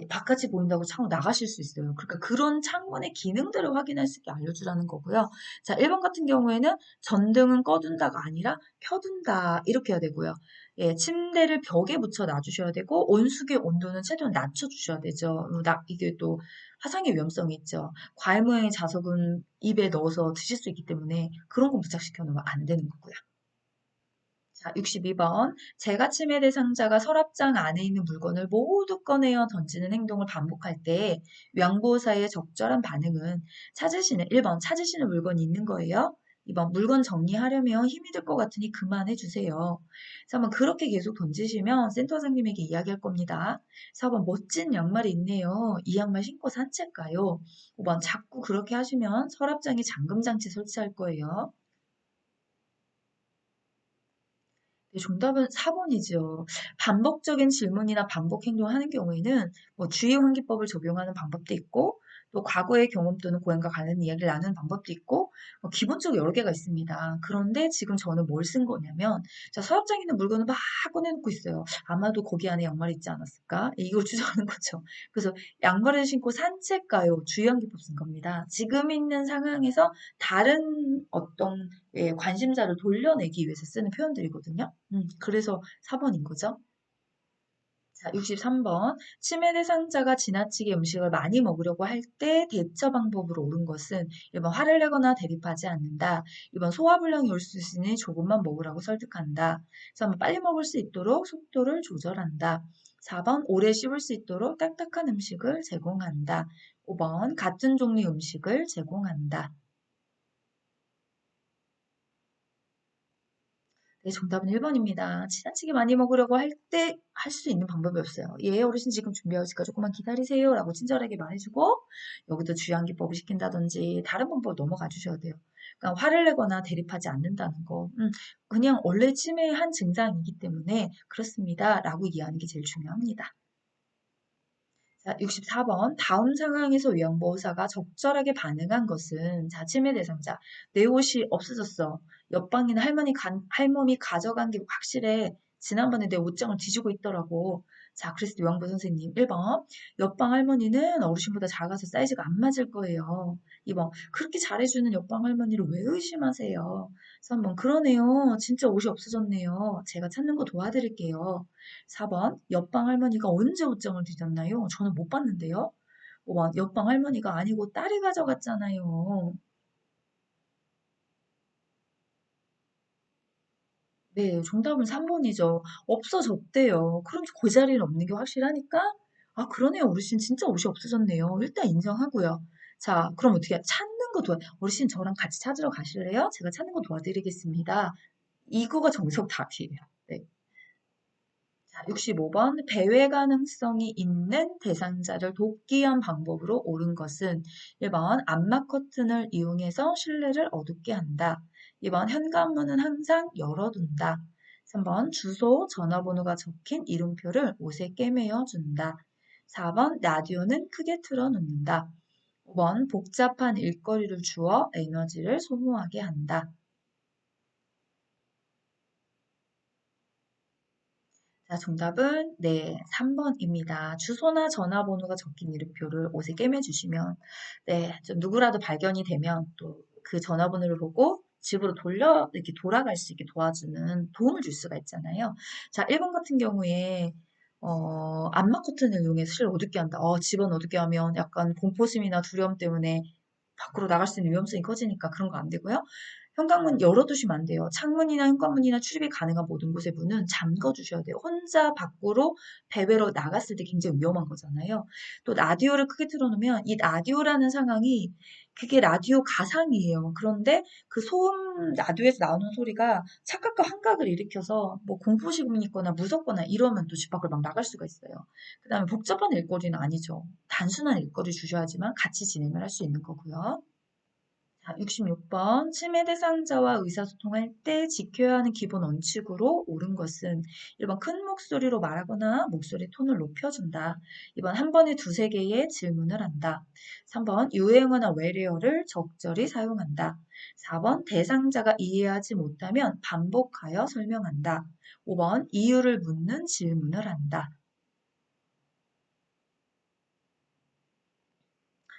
Speaker 1: 바깥이 보인다고 창문 나가실 수 있어요. 그러니까 그런 창문의 기능들을 확인할 수 있게 알려주라는 거고요. 자, 1번 같은 경우에는 전등은 꺼둔다가 아니라 켜둔다 이렇게 해야 되고요. 침대를 벽에 붙여 놔주셔야 되고 온수기 온도는 최대한 낮춰주셔야 되죠. 이게 또 화상의 위험성이 있죠. 과일 모양의 자석은 입에 넣어서 드실 수 있기 때문에 그런 거 부착시켜 놓으면 안 되는 거고요. 자, 62번. 재가침해 대상자가 서랍장 안에 있는 물건을 모두 꺼내어 던지는 행동을 반복할 때 양보사의 적절한 반응은 1번 찾으시는 물건이 있는 거예요. 2번 물건 정리하려면 힘이 들 것 같으니 그만해 주세요. 3번 그렇게 계속 던지시면 센터장님에게 이야기할 겁니다. 4번 멋진 양말이 있네요. 이 양말 신고 산책 가요. 5번 자꾸 그렇게 하시면 서랍장에 잠금장치 설치할 거예요. 네, 정답은 4번이죠. 반복적인 질문이나 반복 행동을 하는 경우에는 뭐 주의환기법을 적용하는 방법도 있고 또 과거의 경험 또는 고향과 관련 이야기를 나누는 방법도 있고 기본적으로 여러 개가 있습니다. 그런데 지금 저는 뭘 쓴 거냐면 자, 서랍장에 있는 물건을 막 꺼내놓고 있어요. 아마도 거기 안에 양말이 있지 않았을까? 이걸 추정하는 거죠. 그래서 양말을 신고 산책 가요. 주의환기법 쓴 겁니다. 지금 있는 상황에서 다른 어떤 관심자를 돌려내기 위해서 쓰는 표현들이거든요. 그래서 4번인 거죠. 자, 63번. 치매 대상자가 지나치게 음식을 많이 먹으려고 할 때 대처 방법으로 옳은 것은 1번 화를 내거나 대립하지 않는다. 2번 소화불량이 올 수 있으니 조금만 먹으라고 설득한다. 3번 빨리 먹을 수 있도록 속도를 조절한다. 4번 오래 씹을 수 있도록 딱딱한 음식을 제공한다. 5번 같은 종류 음식을 제공한다. 네, 정답은 1번입니다. 지나치게 많이 먹으려고 할 때 할 수 있는 방법이 없어요. 예, 어르신 지금 준비하시니까 조금만 기다리세요. 라고 친절하게 말해주고, 여기도 주의환기법을 시킨다든지, 다른 방법을 넘어가 주셔야 돼요. 그러니까 화를 내거나 대립하지 않는다는 거. 그냥 원래 치매의 한 증상이기 때문에 그렇습니다. 라고 이해하는 게 제일 중요합니다. 자, 64번. 다음 상황에서 요양보호사가 적절하게 반응한 것은, 자, 침해 대상자. 내 옷이 없어졌어. 옆방 있는 할머니 가져간 게 확실해. 지난번에 내 옷장을 뒤지고 있더라고. 자, 그래서 요양보 선생님. 1번. 옆방 할머니는 어르신보다 작아서 사이즈가 안 맞을 거예요. 2번. 그렇게 잘해주는 옆방 할머니를 왜 의심하세요? 3번. 그러네요. 진짜 옷이 없어졌네요. 제가 찾는 거 도와드릴게요. 4번, 옆방 할머니가 언제 옷장을 뒤졌나요? 저는 못 봤는데요. 5번, 옆방 할머니가 아니고 딸이 가져갔잖아요. 네, 정답은 3번이죠. 없어졌대요. 그럼 그 자리는 없는 게 확실하니까, 아, 그러네요. 어르신 진짜 옷이 없어졌네요. 일단 인정하고요. 자, 그럼 어떻게, 찾는 거 어르신 저랑 같이 찾으러 가실래요? 제가 찾는 거 도와드리겠습니다. 이거가 정석 답이에요. 네. 자, 65번 배회 가능성이 있는 대상자를 돕기 위한 방법으로 옳은 것은 1번 암막 커튼을 이용해서 실내를 어둡게 한다. 2번 현관문은 항상 열어둔다. 3번 주소, 전화번호가 적힌 이름표를 옷에 꿰매어 준다. 4번 라디오는 크게 틀어놓는다. 5번 복잡한 일거리를 주어 에너지를 소모하게 한다. 자, 정답은 네, 3번입니다. 주소나 전화번호가 적힌 이름표를 옷에 꿰매주시면, 네, 좀 누구라도 발견이 되면 또 그 전화번호를 보고 집으로 이렇게 돌아갈 수 있게 도와주는 도움을 줄 수가 있잖아요. 자, 1번 같은 경우에, 암막 커튼을 이용해서 실을 어둡게 한다. 집안 어둡게 하면 약간 공포심이나 두려움 때문에 밖으로 나갈 수 있는 위험성이 커지니까 그런 거 안 되고요. 현관문 열어두시면 안 돼요. 창문이나 현관문이나 출입이 가능한 모든 곳의 문은 잠궈 주셔야 돼요. 혼자 밖으로 배회로 나갔을 때 굉장히 위험한 거잖아요. 또 라디오를 크게 틀어놓으면 이 라디오라는 상황이 그게 라디오 가상이에요. 그런데 그 소음 라디오에서 나오는 소리가 착각과 환각을 일으켜서 뭐 공포심이 있거나 무섭거나 이러면 또 집 밖을 막 나갈 수가 있어요. 그다음에 복잡한 일거리는 아니죠. 단순한 일거리 주셔야지만 같이 진행을 할 수 있는 거고요. 자, 66번. 치매 대상자와 의사소통할 때 지켜야 하는 기본 원칙으로 옳은 것은 1번 큰 목소리로 말하거나 목소리 톤을 높여준다. 2번 한 번에 두세 개의 질문을 한다. 3번 유행어나 외래어를 적절히 사용한다. 4번 대상자가 이해하지 못하면 반복하여 설명한다. 5번 이유를 묻는 질문을 한다.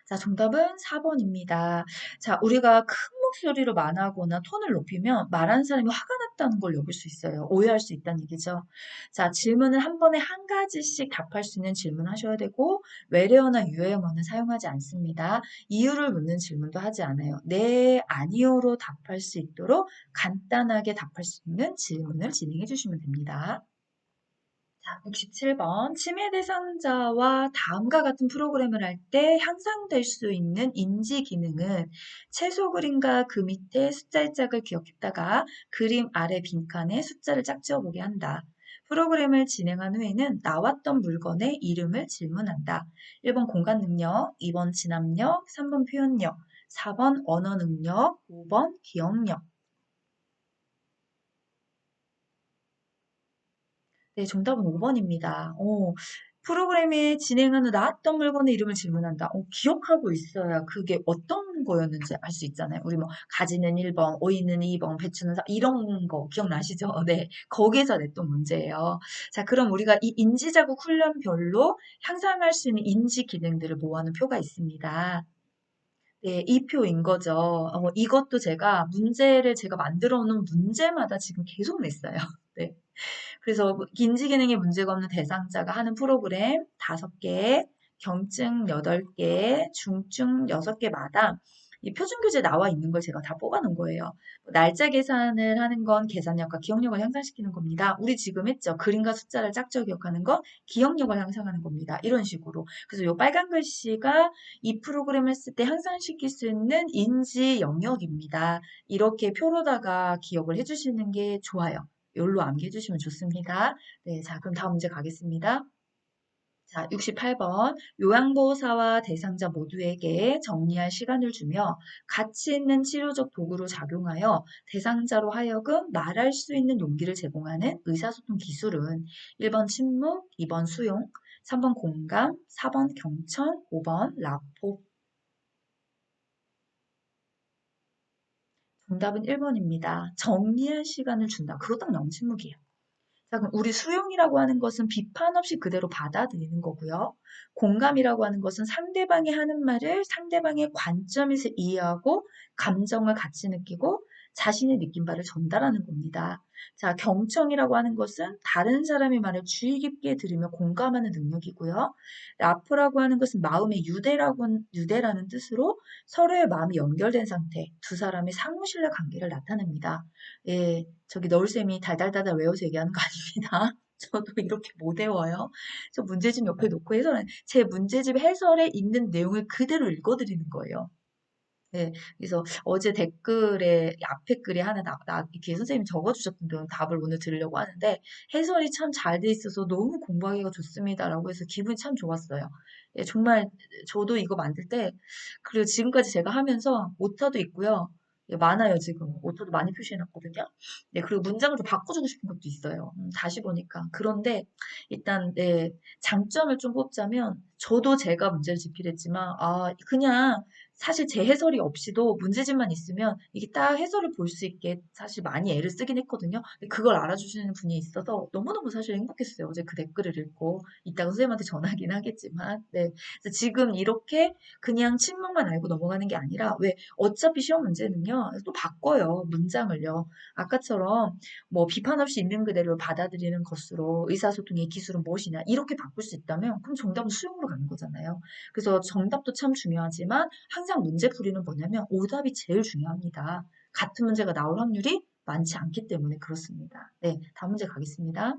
Speaker 1: 자, 정답은 4번입니다. 자, 우리가 큰 목소리로 말하거나 톤을 높이면 말하는 사람이 화가 났다는 걸 여길 수 있어요. 오해할 수 있다는 얘기죠. 자, 질문을 한 번에 한 가지씩 답할 수 있는 질문 하셔야 되고, 외래어나 유행어는 사용하지 않습니다. 이유를 묻는 질문도 하지 않아요. 네, 아니요로 답할 수 있도록 간단하게 답할 수 있는 질문을 진행해 주시면 됩니다. 자, 67번. 치매 대상자와 다음과 같은 프로그램을 할 때 향상될 수 있는 인지 기능은 채소 그림과 그 밑에 숫자의 짝을 기억했다가 그림 아래 빈칸에 숫자를 짝지어 보게 한다. 프로그램을 진행한 후에는 나왔던 물건의 이름을 질문한다. 1번 공간 능력, 2번 진압력, 3번 표현력, 4번 언어 능력, 5번 기억력. 네, 정답은 5번입니다. 프로그램에 진행한 후 나왔던 물건의 이름을 질문한다. 기억하고 있어야 그게 어떤 거였는지 알 수 있잖아요. 우리 뭐 가지는 1번, 오이는 2번, 배추는 4, 이런 거 기억나시죠? 네, 거기에서 냈던 문제예요. 자, 그럼 우리가 이 인지자국 훈련별로 향상할 수 있는 인지 기능들을 모아놓은 표가 있습니다. 네, 이 표인 거죠. 이것도 문제를 제가 만들어 놓은 문제마다 지금 계속 냈어요. 네. 그래서 인지 기능에 문제가 없는 대상자가 하는 프로그램 5개, 경증 8개, 중증 6개마다 이 표준 교재에 나와 있는 걸 제가 다 뽑아 놓은 거예요. 날짜 계산을 하는 건 계산력과 기억력을 향상시키는 겁니다. 우리 지금 했죠. 그림과 숫자를 짝지어 기억하는 건 기억력을 향상하는 겁니다. 이런 식으로. 그래서 이 빨간 글씨가 이 프로그램을 쓸 때 향상시킬 수 있는 인지 영역입니다. 이렇게 표로다가 기억을 해주시는 게 좋아요. 열로 암기해 주시면 좋습니다. 네, 자, 그럼 다음 문제 가겠습니다. 자, 68번. 요양보호사와 대상자 모두에게 정리할 시간을 주며 가치 있는 치료적 도구로 작용하여 대상자로 하여금 말할 수 있는 용기를 제공하는 의사소통 기술은 1번 침묵, 2번 수용, 3번 공감, 4번 경청, 5번 라포. 정답은 1번입니다. 정리할 시간을 준다. 그거 딱 명심무기예요. 자, 그럼 우리 수용이라고 하는 것은 비판 없이 그대로 받아들이는 거고요. 공감이라고 하는 것은 상대방이 하는 말을 상대방의 관점에서 이해하고 감정을 같이 느끼고 자신이 느낀 바를 전달하는 겁니다. 자, 경청이라고 하는 것은 다른 사람의 말을 주의 깊게 들으며 공감하는 능력이고요. 라프라고 하는 것은 마음의 유대라는 뜻으로 서로의 마음이 연결된 상태, 두 사람의 상호신뢰 관계를 나타냅니다. 예, 저기 너울쌤이 달달달달 외워서 얘기하는 거 아닙니다. 저도 이렇게 못 외워요. 저 문제집 옆에 놓고 해설은 제 문제집 해설에 있는 내용을 그대로 읽어드리는 거예요. 네, 그래서 어제 댓글에 앞에 글이 하나 이렇게 선생님이 적어주셨던 그 답을 오늘 들으려고 하는데 해설이 참 잘 돼 있어서 너무 공부하기가 좋습니다라고 해서 기분이 참 좋았어요. 예, 정말 저도 이거 만들 때 그리고 지금까지 제가 하면서 오타도 있고요. 예, 많아요 지금 오타도 많이 표시해놨거든요. 네, 그리고 문장을 좀 바꿔주고 싶은 것도 있어요. 다시 보니까 그런데 일단 네, 장점을 좀 뽑자면 저도 제가 문제를 집필했지만 아 그냥 사실 제 해설이 없이도 문제집만 있으면 이게 딱 해설을 볼 수 있게 사실 많이 애를 쓰긴 했거든요. 근데 그걸 알아주시는 분이 있어서 너무너무 사실 행복했어요. 어제 그 댓글을 읽고 이따가 선생님한테 전하긴 하겠지만 네. 그래서 지금 이렇게 그냥 침묵만 알고 넘어가는 게 아니라 왜 어차피 시험 문제는요. 또 바꿔요. 문장을요. 아까처럼 뭐 비판 없이 있는 그대로 받아들이는 것으로 의사소통의 기술은 무엇이냐 이렇게 바꿀 수 있다면 그럼 정답은 수용으로 가는 거잖아요. 그래서 정답도 참 중요하지만 항상 문제풀이는 뭐냐면 오답이 제일 중요합니다. 같은 문제가 나올 확률이 많지 않기 때문에 그렇습니다. 네, 다음 문제 가겠습니다.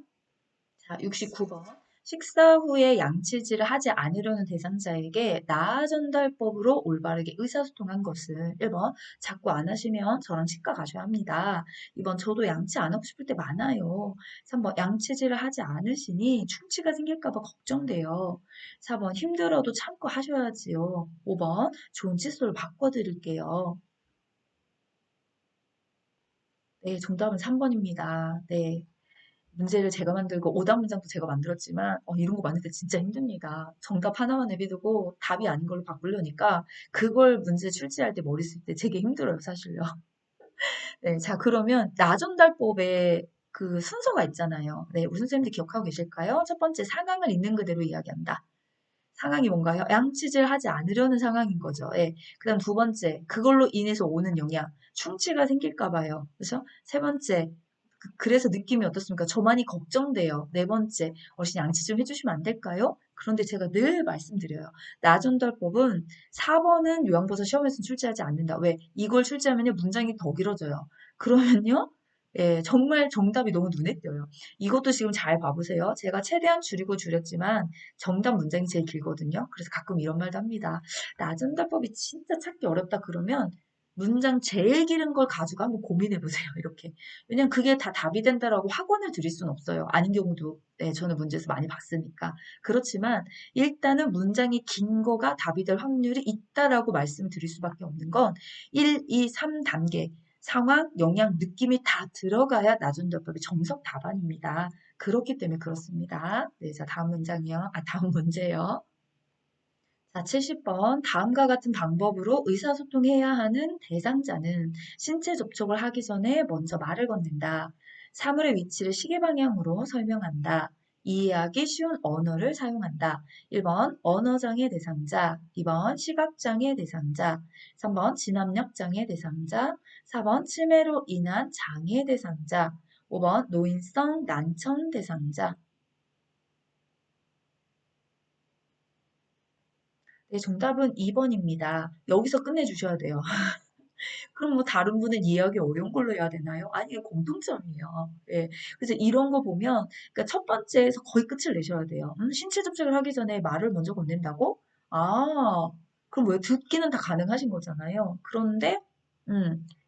Speaker 1: 자, 69번. 식사 후에 양치질을 하지 않으려는 대상자에게 나아 전달법으로 올바르게 의사소통한 것은 1번 자꾸 안 하시면 저랑 치과 가셔야 합니다. 2번 저도 양치 안 하고 싶을 때 많아요. 3번 양치질을 하지 않으시니 충치가 생길까 봐 걱정돼요. 4번 힘들어도 참고 하셔야지요. 5번 좋은 칫솔 바꿔드릴게요. 네, 정답은 3번입니다. 네. 문제를 제가 만들고 오답 문장도 제가 만들었지만 이런 거 만들 때 진짜 힘듭니다. 정답 하나만 내비두고 답이 아닌 걸로 바꾸려니까 그걸 문제 출제할 때 머리 쓸 때 되게 힘들어요, 사실요. 네, 자 그러면 나전달법의 그 순서가 있잖아요. 네, 우리 선생님들 기억하고 계실까요? 첫 번째 상황을 있는 그대로 이야기한다. 상황이 뭔가요? 양치질 하지 않으려는 상황인 거죠. 예. 그다음 두 번째, 그걸로 인해서 오는 영향, 충치가 생길까 봐요. 그렇죠? 세 번째, 그래서 느낌이 어떻습니까? 저만이 걱정돼요. 네 번째, 어르신 양치 좀 해주시면 안 될까요? 그런데 제가 늘 말씀드려요. 나전달법은 4번은 요양보사 시험에서는 출제하지 않는다. 왜? 이걸 출제하면요, 문장이 더 길어져요. 그러면요, 예, 정말 정답이 너무 눈에 띄어요. 이것도 지금 잘 봐보세요. 제가 최대한 줄이고 줄였지만 정답 문장이 제일 길거든요. 그래서 가끔 이런 말도 합니다. 나전달법이 진짜 찾기 어렵다 그러면 문장 제일 길은 걸 가지고 한번 고민해 보세요. 이렇게. 왜냐면 그게 다 답이 된다라고 학원을 드릴 수는 없어요. 아닌 경우도 네, 저는 문제에서 많이 봤으니까. 그렇지만 일단은 문장이 긴 거가 답이 될 확률이 있다라고 말씀을 드릴 수밖에 없는 건 1, 2, 3단계 상황, 영향, 느낌이 다 들어가야 나준답법의 정석 답안입니다. 그렇기 때문에 그렇습니다. 네, 자 다음 문장이요. 다음 문제요. 자, 70번. 다음과 같은 방법으로 의사소통해야 하는 대상자는 신체 접촉을 하기 전에 먼저 말을 건넨다. 사물의 위치를 시계 방향으로 설명한다. 이해하기 쉬운 언어를 사용한다. 1번 언어장애 대상자, 2번 시각장애 대상자, 3번 진압력장애 대상자, 4번 치매로 인한 장애 대상자, 5번 노인성 난청 대상자. 네, 정답은 2번입니다. 여기서 끝내주셔야 돼요. 그럼 뭐 다른 분은 이해하기 어려운 걸로 해야 되나요? 아니, 이게 공통점이에요. 예. 그래서 이런 거 보면, 그러니까 첫 번째에서 거의 끝을 내셔야 돼요. 신체 접촉을 하기 전에 말을 먼저 건넨다고? 아, 그럼 왜 듣기는 다 가능하신 거잖아요. 그런데,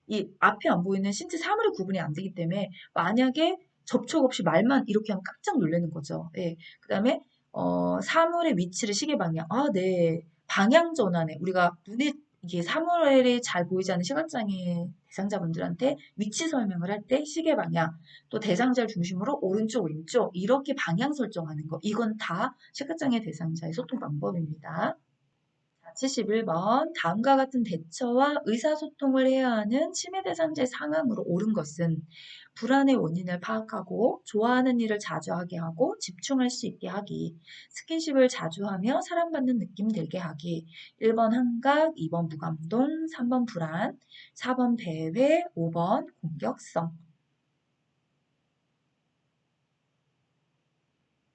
Speaker 1: 이 앞에 안 보이는 신체 사물의 구분이 안 되기 때문에, 만약에 접촉 없이 말만 이렇게 하면 깜짝 놀라는 거죠. 예. 그 다음에, 사물의 위치를 시계 방향. 아, 네. 방향 전환에 우리가 눈에 이게 사물이 잘 보이지 않는 시각장애 대상자분들한테 위치 설명을 할 때 시계 방향, 또 대상자를 중심으로 오른쪽, 왼쪽 이렇게 방향 설정하는 거. 이건 다 시각장애 대상자의 소통 방법입니다. 71번 다음과 같은 대처와 의사소통을 해야 하는 치매 대상자의 상황으로 옳은 것은 불안의 원인을 파악하고 좋아하는 일을 자주 하게 하고 집중할 수 있게 하기, 스킨십을 자주 하며 사랑받는 느낌 들게 하기. 1번 환각, 2번 무감동, 3번 불안, 4번 배회, 5번 공격성.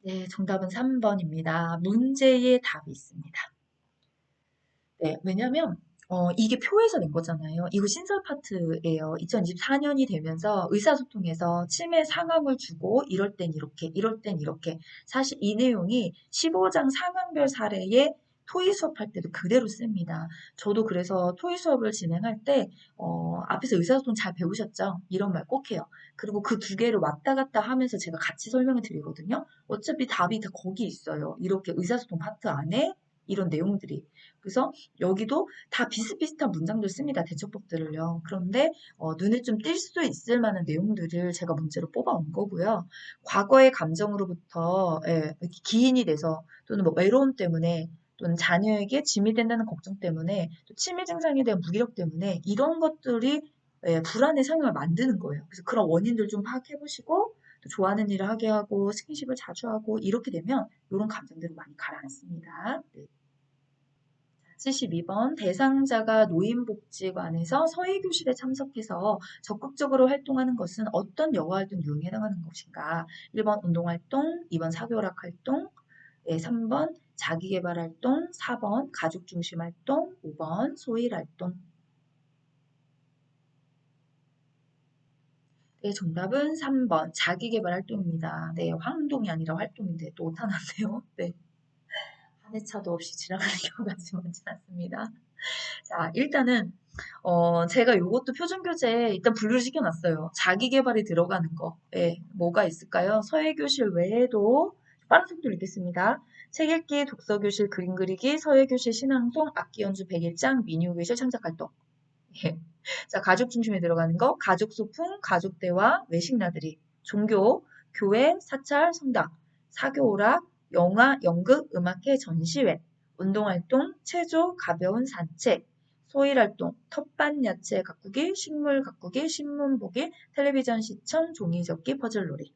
Speaker 1: 네, 정답은 3번입니다. 문제의 답이 있습니다. 네, 왜냐면 이게 표에서 낸 거잖아요. 이거 신설 파트예요. 2024년이 되면서 의사소통에서 치매 상황을 주고 이럴 땐 이렇게, 이럴 땐 이렇게. 사실 이 내용이 15장 상황별 사례에 토의 수업할 때도 그대로 씁니다. 저도 그래서 토의 수업을 진행할 때 앞에서 의사소통 잘 배우셨죠? 이런 말 꼭 해요. 그리고 그 두 개를 왔다 갔다 하면서 제가 같이 설명을 드리거든요. 어차피 답이 다 거기 있어요. 이렇게 의사소통 파트 안에 이런 내용들이. 그래서 여기도 다 비슷비슷한 문장들 씁니다. 대처법들을요. 그런데 눈에 좀 띌 수 있을 만한 내용들을 제가 문제로 뽑아온 거고요. 과거의 감정으로부터 이렇게 기인이 돼서 또는 뭐 외로움 때문에 또는 자녀에게 짐이 된다는 걱정 때문에 또 치매 증상에 대한 무기력 때문에 이런 것들이 불안의 상황을 만드는 거예요. 그래서 그런 원인들 좀 파악해 보시고 또 좋아하는 일을 하게 하고 스킨십을 자주 하고 이렇게 되면 이런 감정들을 많이 가라앉습니다. 네. 72번 대상자가 노인복지관에서 서해교실에 참석해서 적극적으로 활동하는 것은 어떤 여가활동 유형에 해당하는 것인가? 1번 운동활동, 2번 사교락 활동, 3번 자기계발활동, 4번 가족중심활동, 5번 소일활동. 네, 정답은 3번 자기계발활동입니다. 네, 활동이 아니라 활동인데 또 오타났네요. 네, 한 해차도 없이 지나가는 경우가 많지 않습니다. 자, 일단은 제가 요것도 표준교재에 일단 분류를 시켜놨어요. 자기 개발이 들어가는 거. 예, 뭐가 있을까요? 서예교실 외에도 빠른 속도로 읽겠습니다. 책 읽기, 독서교실, 그림 그리기, 서예교실 신앙송, 악기 연주 101장, 미니교실 창작활동. 예. 자, 가족 중심에 들어가는 거. 가족 소풍, 가족 대화, 외식 나들이, 종교, 교회, 사찰, 성당, 사교 오락, 영화, 연극, 음악회, 전시회, 운동활동, 체조, 가벼운 산책, 소일활동, 텃밭 야채 가꾸기, 식물 가꾸기, 신문 보기, 텔레비전 시청, 종이 접기, 퍼즐놀이.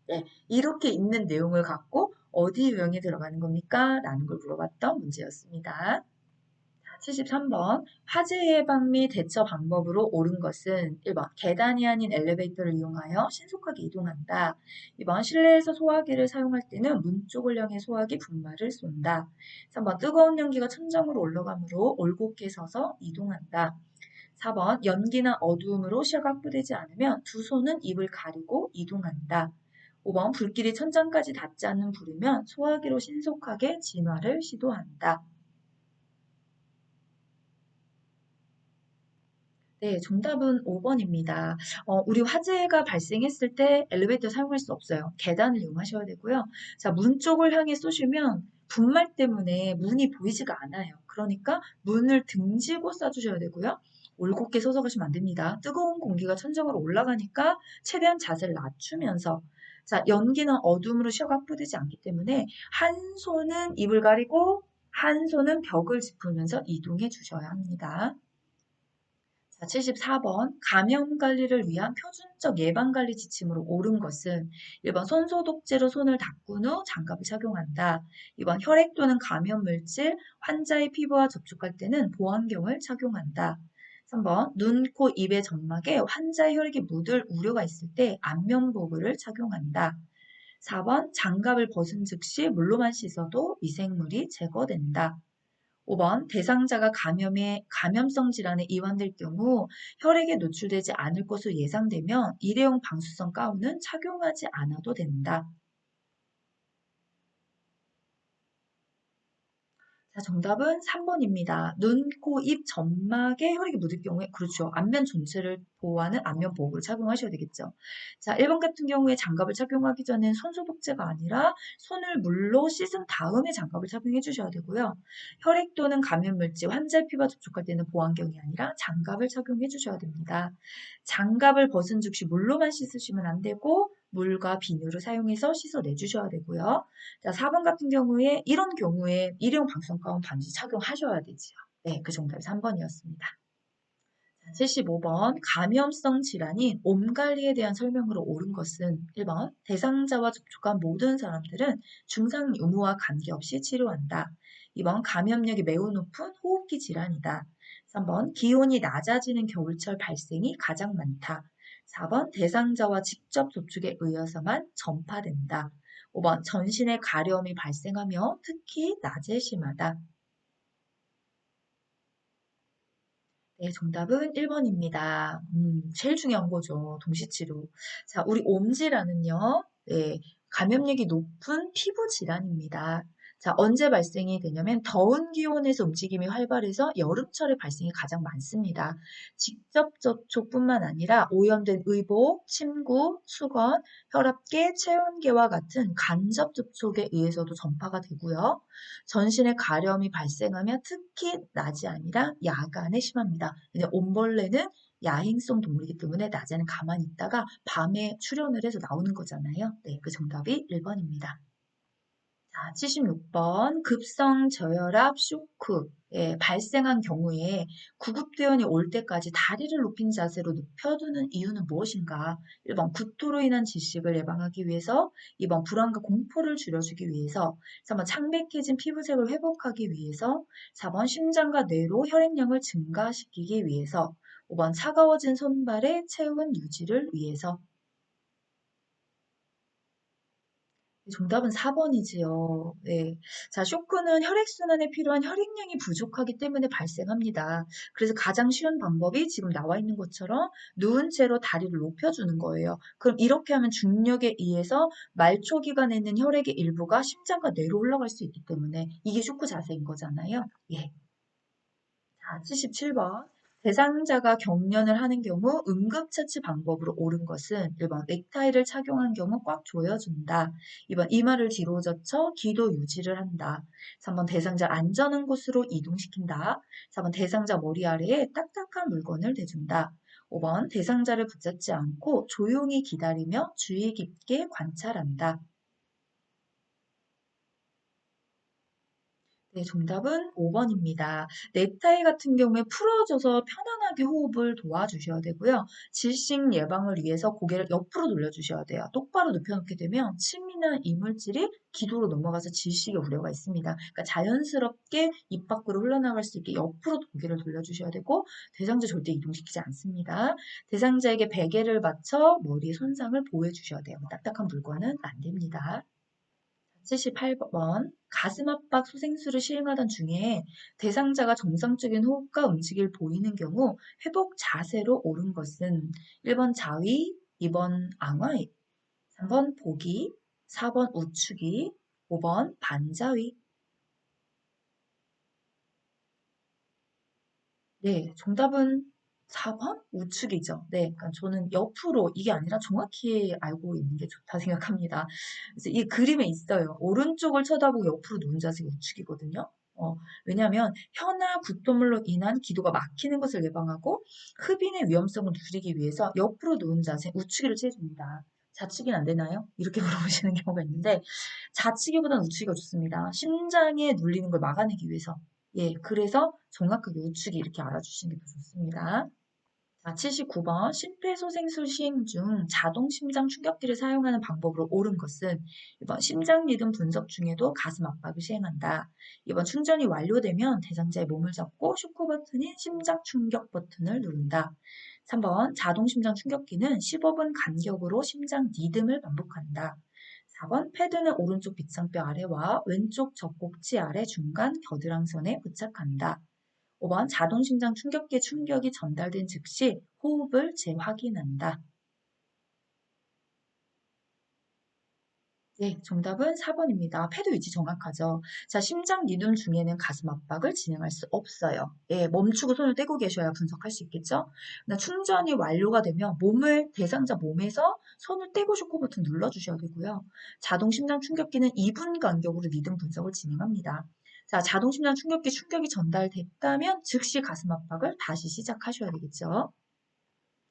Speaker 1: 네, 이렇게 있는 내용을 갖고 어디 유형에 들어가는 겁니까? 라는 걸 물어봤던 문제였습니다. 73번 화재 예방 및 대처 방법으로 옳은 것은 1번 계단이 아닌 엘리베이터를 이용하여 신속하게 이동한다. 2번 실내에서 소화기를 사용할 때는 문 쪽을 향해 소화기 분말을 쏜다. 3번 뜨거운 연기가 천장으로 올라가므로 올곧게 서서 이동한다. 4번 연기나 어두움으로 시야가 확보되지 않으면 두 손은 입을 가리고 이동한다. 5번 불길이 천장까지 닿지 않는 불이면 소화기로 신속하게 진화를 시도한다. 네, 정답은 5번입니다. 우리 화재가 발생했을 때 엘리베이터 사용할 수 없어요. 계단을 이용하셔야 되고요. 자, 문 쪽을 향해 쏘시면 분말 때문에 문이 보이지가 않아요. 그러니까 문을 등지고 쏴주셔야 되고요. 올곧게 서서 가시면 안 됩니다. 뜨거운 공기가 천장으로 올라가니까 최대한 자세를 낮추면서 자, 연기나 어둠으로 시야가 확보되지 않기 때문에 한 손은 입을 가리고 한 손은 벽을 짚으면서 이동해 주셔야 합니다. 자, 74번 감염 관리를 위한 표준적 예방관리 지침으로 옳은 것은 1번 손소독제로 손을 닦은 후 장갑을 착용한다. 2번 혈액 또는 감염 물질, 환자의 피부와 접촉할 때는 보안경을 착용한다. 3번 눈, 코, 입의 점막에 환자의 혈액이 묻을 우려가 있을 때 안면보호를 착용한다. 4번 장갑을 벗은 즉시 물로만 씻어도 미생물이 제거된다. 5번 대상자가 감염성 질환에 이완될 경우 혈액에 노출되지 않을 것으로 예상되면 일회용 방수성 가운은 착용하지 않아도 된다. 자, 정답은 3번입니다. 눈, 코, 입, 점막에 혈액이 묻을 경우에, 그렇죠. 안면 전체를 보호하는 안면 보호구를 착용하셔야 되겠죠. 자, 1번 같은 경우에 장갑을 착용하기 전엔 손소독제가 아니라 손을 물로 씻은 다음에 장갑을 착용해 주셔야 되고요. 혈액 또는 감염물질, 환자의 피부와 접촉할 때는 보안경이 아니라 장갑을 착용해 주셔야 됩니다. 장갑을 벗은 즉시 물로만 씻으시면 안 되고, 물과 비누를 사용해서 씻어내 주셔야 되고요. 자, 4번 같은 경우에 이런 경우에 일회용 방수용 가운 반드시 착용하셔야 되지요. 네, 그 정답이 3번이었습니다. 75번 감염성 질환인 몸관리에 대한 설명으로 옳은 것은 1번 대상자와 접촉한 모든 사람들은 증상 유무와 관계없이 치료한다. 2번 감염력이 매우 높은 호흡기 질환이다. 3번 기온이 낮아지는 겨울철 발생이 가장 많다. 4번 대상자와 직접 접촉에 의해서만 전파된다. 5번 전신에 가려움이 발생하며 특히 낮에 심하다. 네, 정답은 1번입니다. 제일 중요한 거죠. 동시치료. 자, 우리 옴질환은요, 네, 감염력이 높은 피부 질환입니다. 자, 언제 발생이 되냐면 더운 기온에서 움직임이 활발해서 여름철에 발생이 가장 많습니다. 직접 접촉뿐만 아니라 오염된 의복, 침구, 수건, 혈압계, 체온계와 같은 간접 접촉에 의해서도 전파가 되고요. 전신에 가려움이 발생하면 특히 낮이 아니라 야간에 심합니다. 왜냐면 온벌레는 야행성 동물이기 때문에 낮에는 가만히 있다가 밤에 출현을 해서 나오는 거잖아요. 네, 그 정답이 1번입니다. 자, 76번 급성 저혈압 쇼크에 발생한 경우에 구급대원이 올 때까지 다리를 높인 자세로 눕혀두는 이유는 무엇인가? 1번 구토로 인한 질식을 예방하기 위해서, 2번 불안과 공포를 줄여주기 위해서, 3번 창백해진 피부색을 회복하기 위해서, 4번 심장과 뇌로 혈액량을 증가시키기 위해서, 5번 차가워진 손발의 체온 유지를 위해서. 정답은 4번이지요. 네. 자, 쇼크는 혈액순환에 필요한 혈액량이 부족하기 때문에 발생합니다. 그래서 가장 쉬운 방법이 지금 나와 있는 것처럼 누운 채로 다리를 높여주는 거예요. 그럼 이렇게 하면 중력에 의해서 말초기관에 있는 혈액의 일부가 심장과 뇌로 올라갈 수 있기 때문에 이게 쇼크 자세인 거잖아요. 예. 자, 77번. 대상자가 경련을 하는 경우 응급처치 방법으로 옳은 것은 1번 넥타이를 착용한 경우 꽉 조여준다. 2번 이마를 뒤로 젖혀 기도 유지를 한다. 3번 대상자 안전한 곳으로 이동시킨다. 4번 대상자 머리 아래에 딱딱한 물건을 대준다. 5번 대상자를 붙잡지 않고 조용히 기다리며 주의 깊게 관찰한다. 네, 정답은 5번입니다. 넥타이 같은 경우에 풀어져서 편안하게 호흡을 도와주셔야 되고요. 질식 예방을 위해서 고개를 옆으로 돌려주셔야 돼요. 똑바로 눕혀놓게 되면 침이나 이물질이 기도로 넘어가서 질식의 우려가 있습니다. 그러니까 자연스럽게 입 밖으로 흘러나갈 수 있게 옆으로 고개를 돌려주셔야 되고 대상자 절대 이동시키지 않습니다. 대상자에게 베개를 받쳐 머리에 손상을 보호해 주셔야 돼요. 딱딱한 물건은 안 됩니다. 78번 가슴 압박 소생술을 시행하던 중에 대상자가 정상적인 호흡과 움직임을 보이는 경우 회복 자세로 옳은 것은 1번 자위, 2번 앙하위, 3번 보기, 4번 우측이, 5번 반자위. 네, 정답은 4번 우측이죠. 네, 그러니까 저는 옆으로 이게 아니라 정확히 알고 있는 게 좋다 생각합니다. 그래서 이 그림에 있어요. 오른쪽을 쳐다보고 옆으로 누운 자세가 우측이거든요. 왜냐하면 혀나 귓도물로 인한 기도가 막히는 것을 예방하고 흡인의 위험성을 줄이기 위해서 옆으로 누운 자세 우측이를 취해줍니다. 좌측이는 안 되나요? 이렇게 물어보시는 경우가 있는데 좌측이보다는 우측이가 좋습니다. 심장에 눌리는 걸 막아내기 위해서. 예, 그래서 정확하게 우측이 이렇게 알아주시는 게 더 좋습니다. 자, 79번 심폐소생술 시행 중 자동 심장 충격기를 사용하는 방법으로 옳은 것은 1번 심장 리듬 분석 중에도 가슴 압박을 시행한다. 2번 충전이 완료되면 대상자의 몸을 잡고 쇼크 버튼인 심장 충격 버튼을 누른다. 3번 자동 심장 충격기는 15분 간격으로 심장 리듬을 반복한다. 4번 패드는 오른쪽 빗상뼈 아래와 왼쪽 젖꼭지 아래 중간 겨드랑선에 부착한다. 5번 자동심장 충격기의 충격이 전달된 즉시 호흡을 재확인한다. 네, 정답은 4번입니다. 패드 위치 정확하죠. 자, 심장 리듬 중에는 가슴 압박을 진행할 수 없어요. 예, 멈추고 손을 떼고 계셔야 분석할 수 있겠죠? 충전이 완료가 되면 대상자 몸에서 손을 떼고 쇼크 버튼 눌러주셔야 되고요. 자동 심장 충격기는 2분 간격으로 리듬 분석을 진행합니다. 자, 자동 심장 충격기 충격이 전달됐다면 즉시 가슴 압박을 다시 시작하셔야 되겠죠?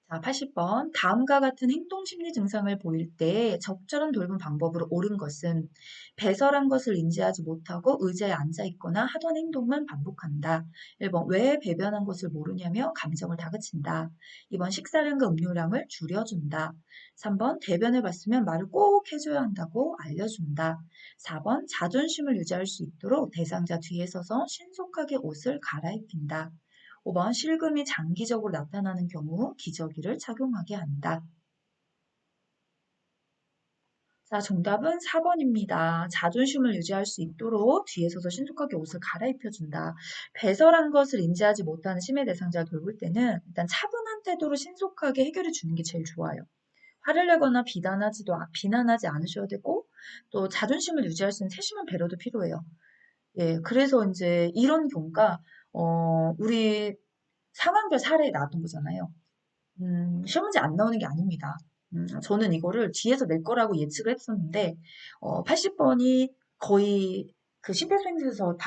Speaker 1: 자, 80번. 다음과 같은 행동 심리 증상을 보일 때 적절한 돌봄 방법으로 옳은 것은 배설한 것을 인지하지 못하고 의자에 앉아 있거나 하던 행동만 반복한다. 1번. 왜 배변한 것을 모르냐며 감정을 다그친다. 2번. 식사량과 음료량을 줄여준다. 3번. 대변을 봤으면 말을 꼭 해줘야 한다고 알려준다. 4번. 자존심을 유지할 수 있도록 대상자 뒤에 서서 신속하게 옷을 갈아입힌다. 5번 실금이 장기적으로 나타나는 경우 기저귀를 착용하게 한다. 자, 정답은 4번입니다. 자존심을 유지할 수 있도록 뒤에 서서 신속하게 옷을 갈아입혀준다. 배설한 것을 인지하지 못하는 심해 대상자를 돌볼 때는 일단 차분한 태도로 신속하게 해결해 주는 게 제일 좋아요. 화를 내거나 비난하지 않으셔야 되고 또 자존심을 유지할 수 있는 세심한 배려도 필요해요. 예, 그래서 이제 이런 경우가 우리 상황별 사례에 나왔던 거잖아요. 시험 문제 안 나오는 게 아닙니다. 저는 이거를 뒤에서 낼 거라고 예측을 했었는데, 80번이 거의 그 심폐소생술에서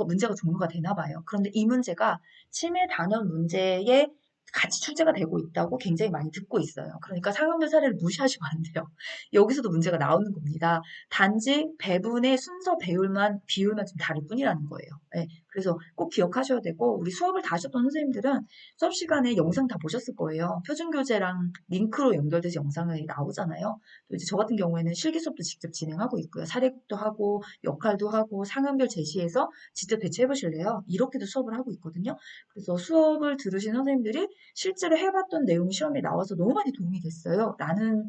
Speaker 1: 문제가 종료가 되나 봐요. 그런데 이 문제가 치매 단원 문제에 같이 출제가 되고 있다고 굉장히 많이 듣고 있어요. 그러니까 상황별 사례를 무시하시면 안 돼요. 여기서도 문제가 나오는 겁니다. 단지 배분의 순서 비율만 좀 다를 뿐이라는 거예요. 예, 그래서 꼭 기억하셔야 되고, 우리 수업을 다 하셨던 선생님들은 수업 시간에 영상 다 보셨을 거예요. 표준 교재랑 링크로 연결돼서 영상이 나오잖아요. 또 이제 저 같은 경우에는 실기 수업도 직접 진행하고 있고요. 사례극도 하고 역할도 하고 상황별 제시해서 직접 대체해 보실래요? 이렇게도 수업을 하고 있거든요. 그래서 수업을 들으신 선생님들이 실제로 해봤던 내용이 시험에 나와서 너무 많이 도움이 됐어요. 라는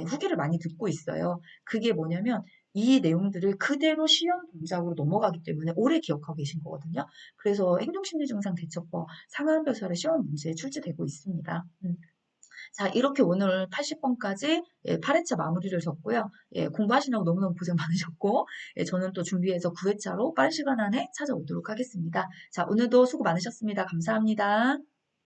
Speaker 1: 후기를 많이 듣고 있어요. 그게 뭐냐면 이 내용들을 그대로 시험 동작으로 넘어가기 때문에 오래 기억하고 계신 거거든요. 그래서 행동심리증상 대처법 상황별설의 시험 문제에 출제되고 있습니다. 자, 이렇게 오늘 80번까지 8회차 마무리를 졌고요. 공부하시느라고 너무너무 고생 많으셨고, 저는 또 준비해서 9회차로 빠른 시간 안에 찾아오도록 하겠습니다. 자, 오늘도 수고 많으셨습니다. 감사합니다.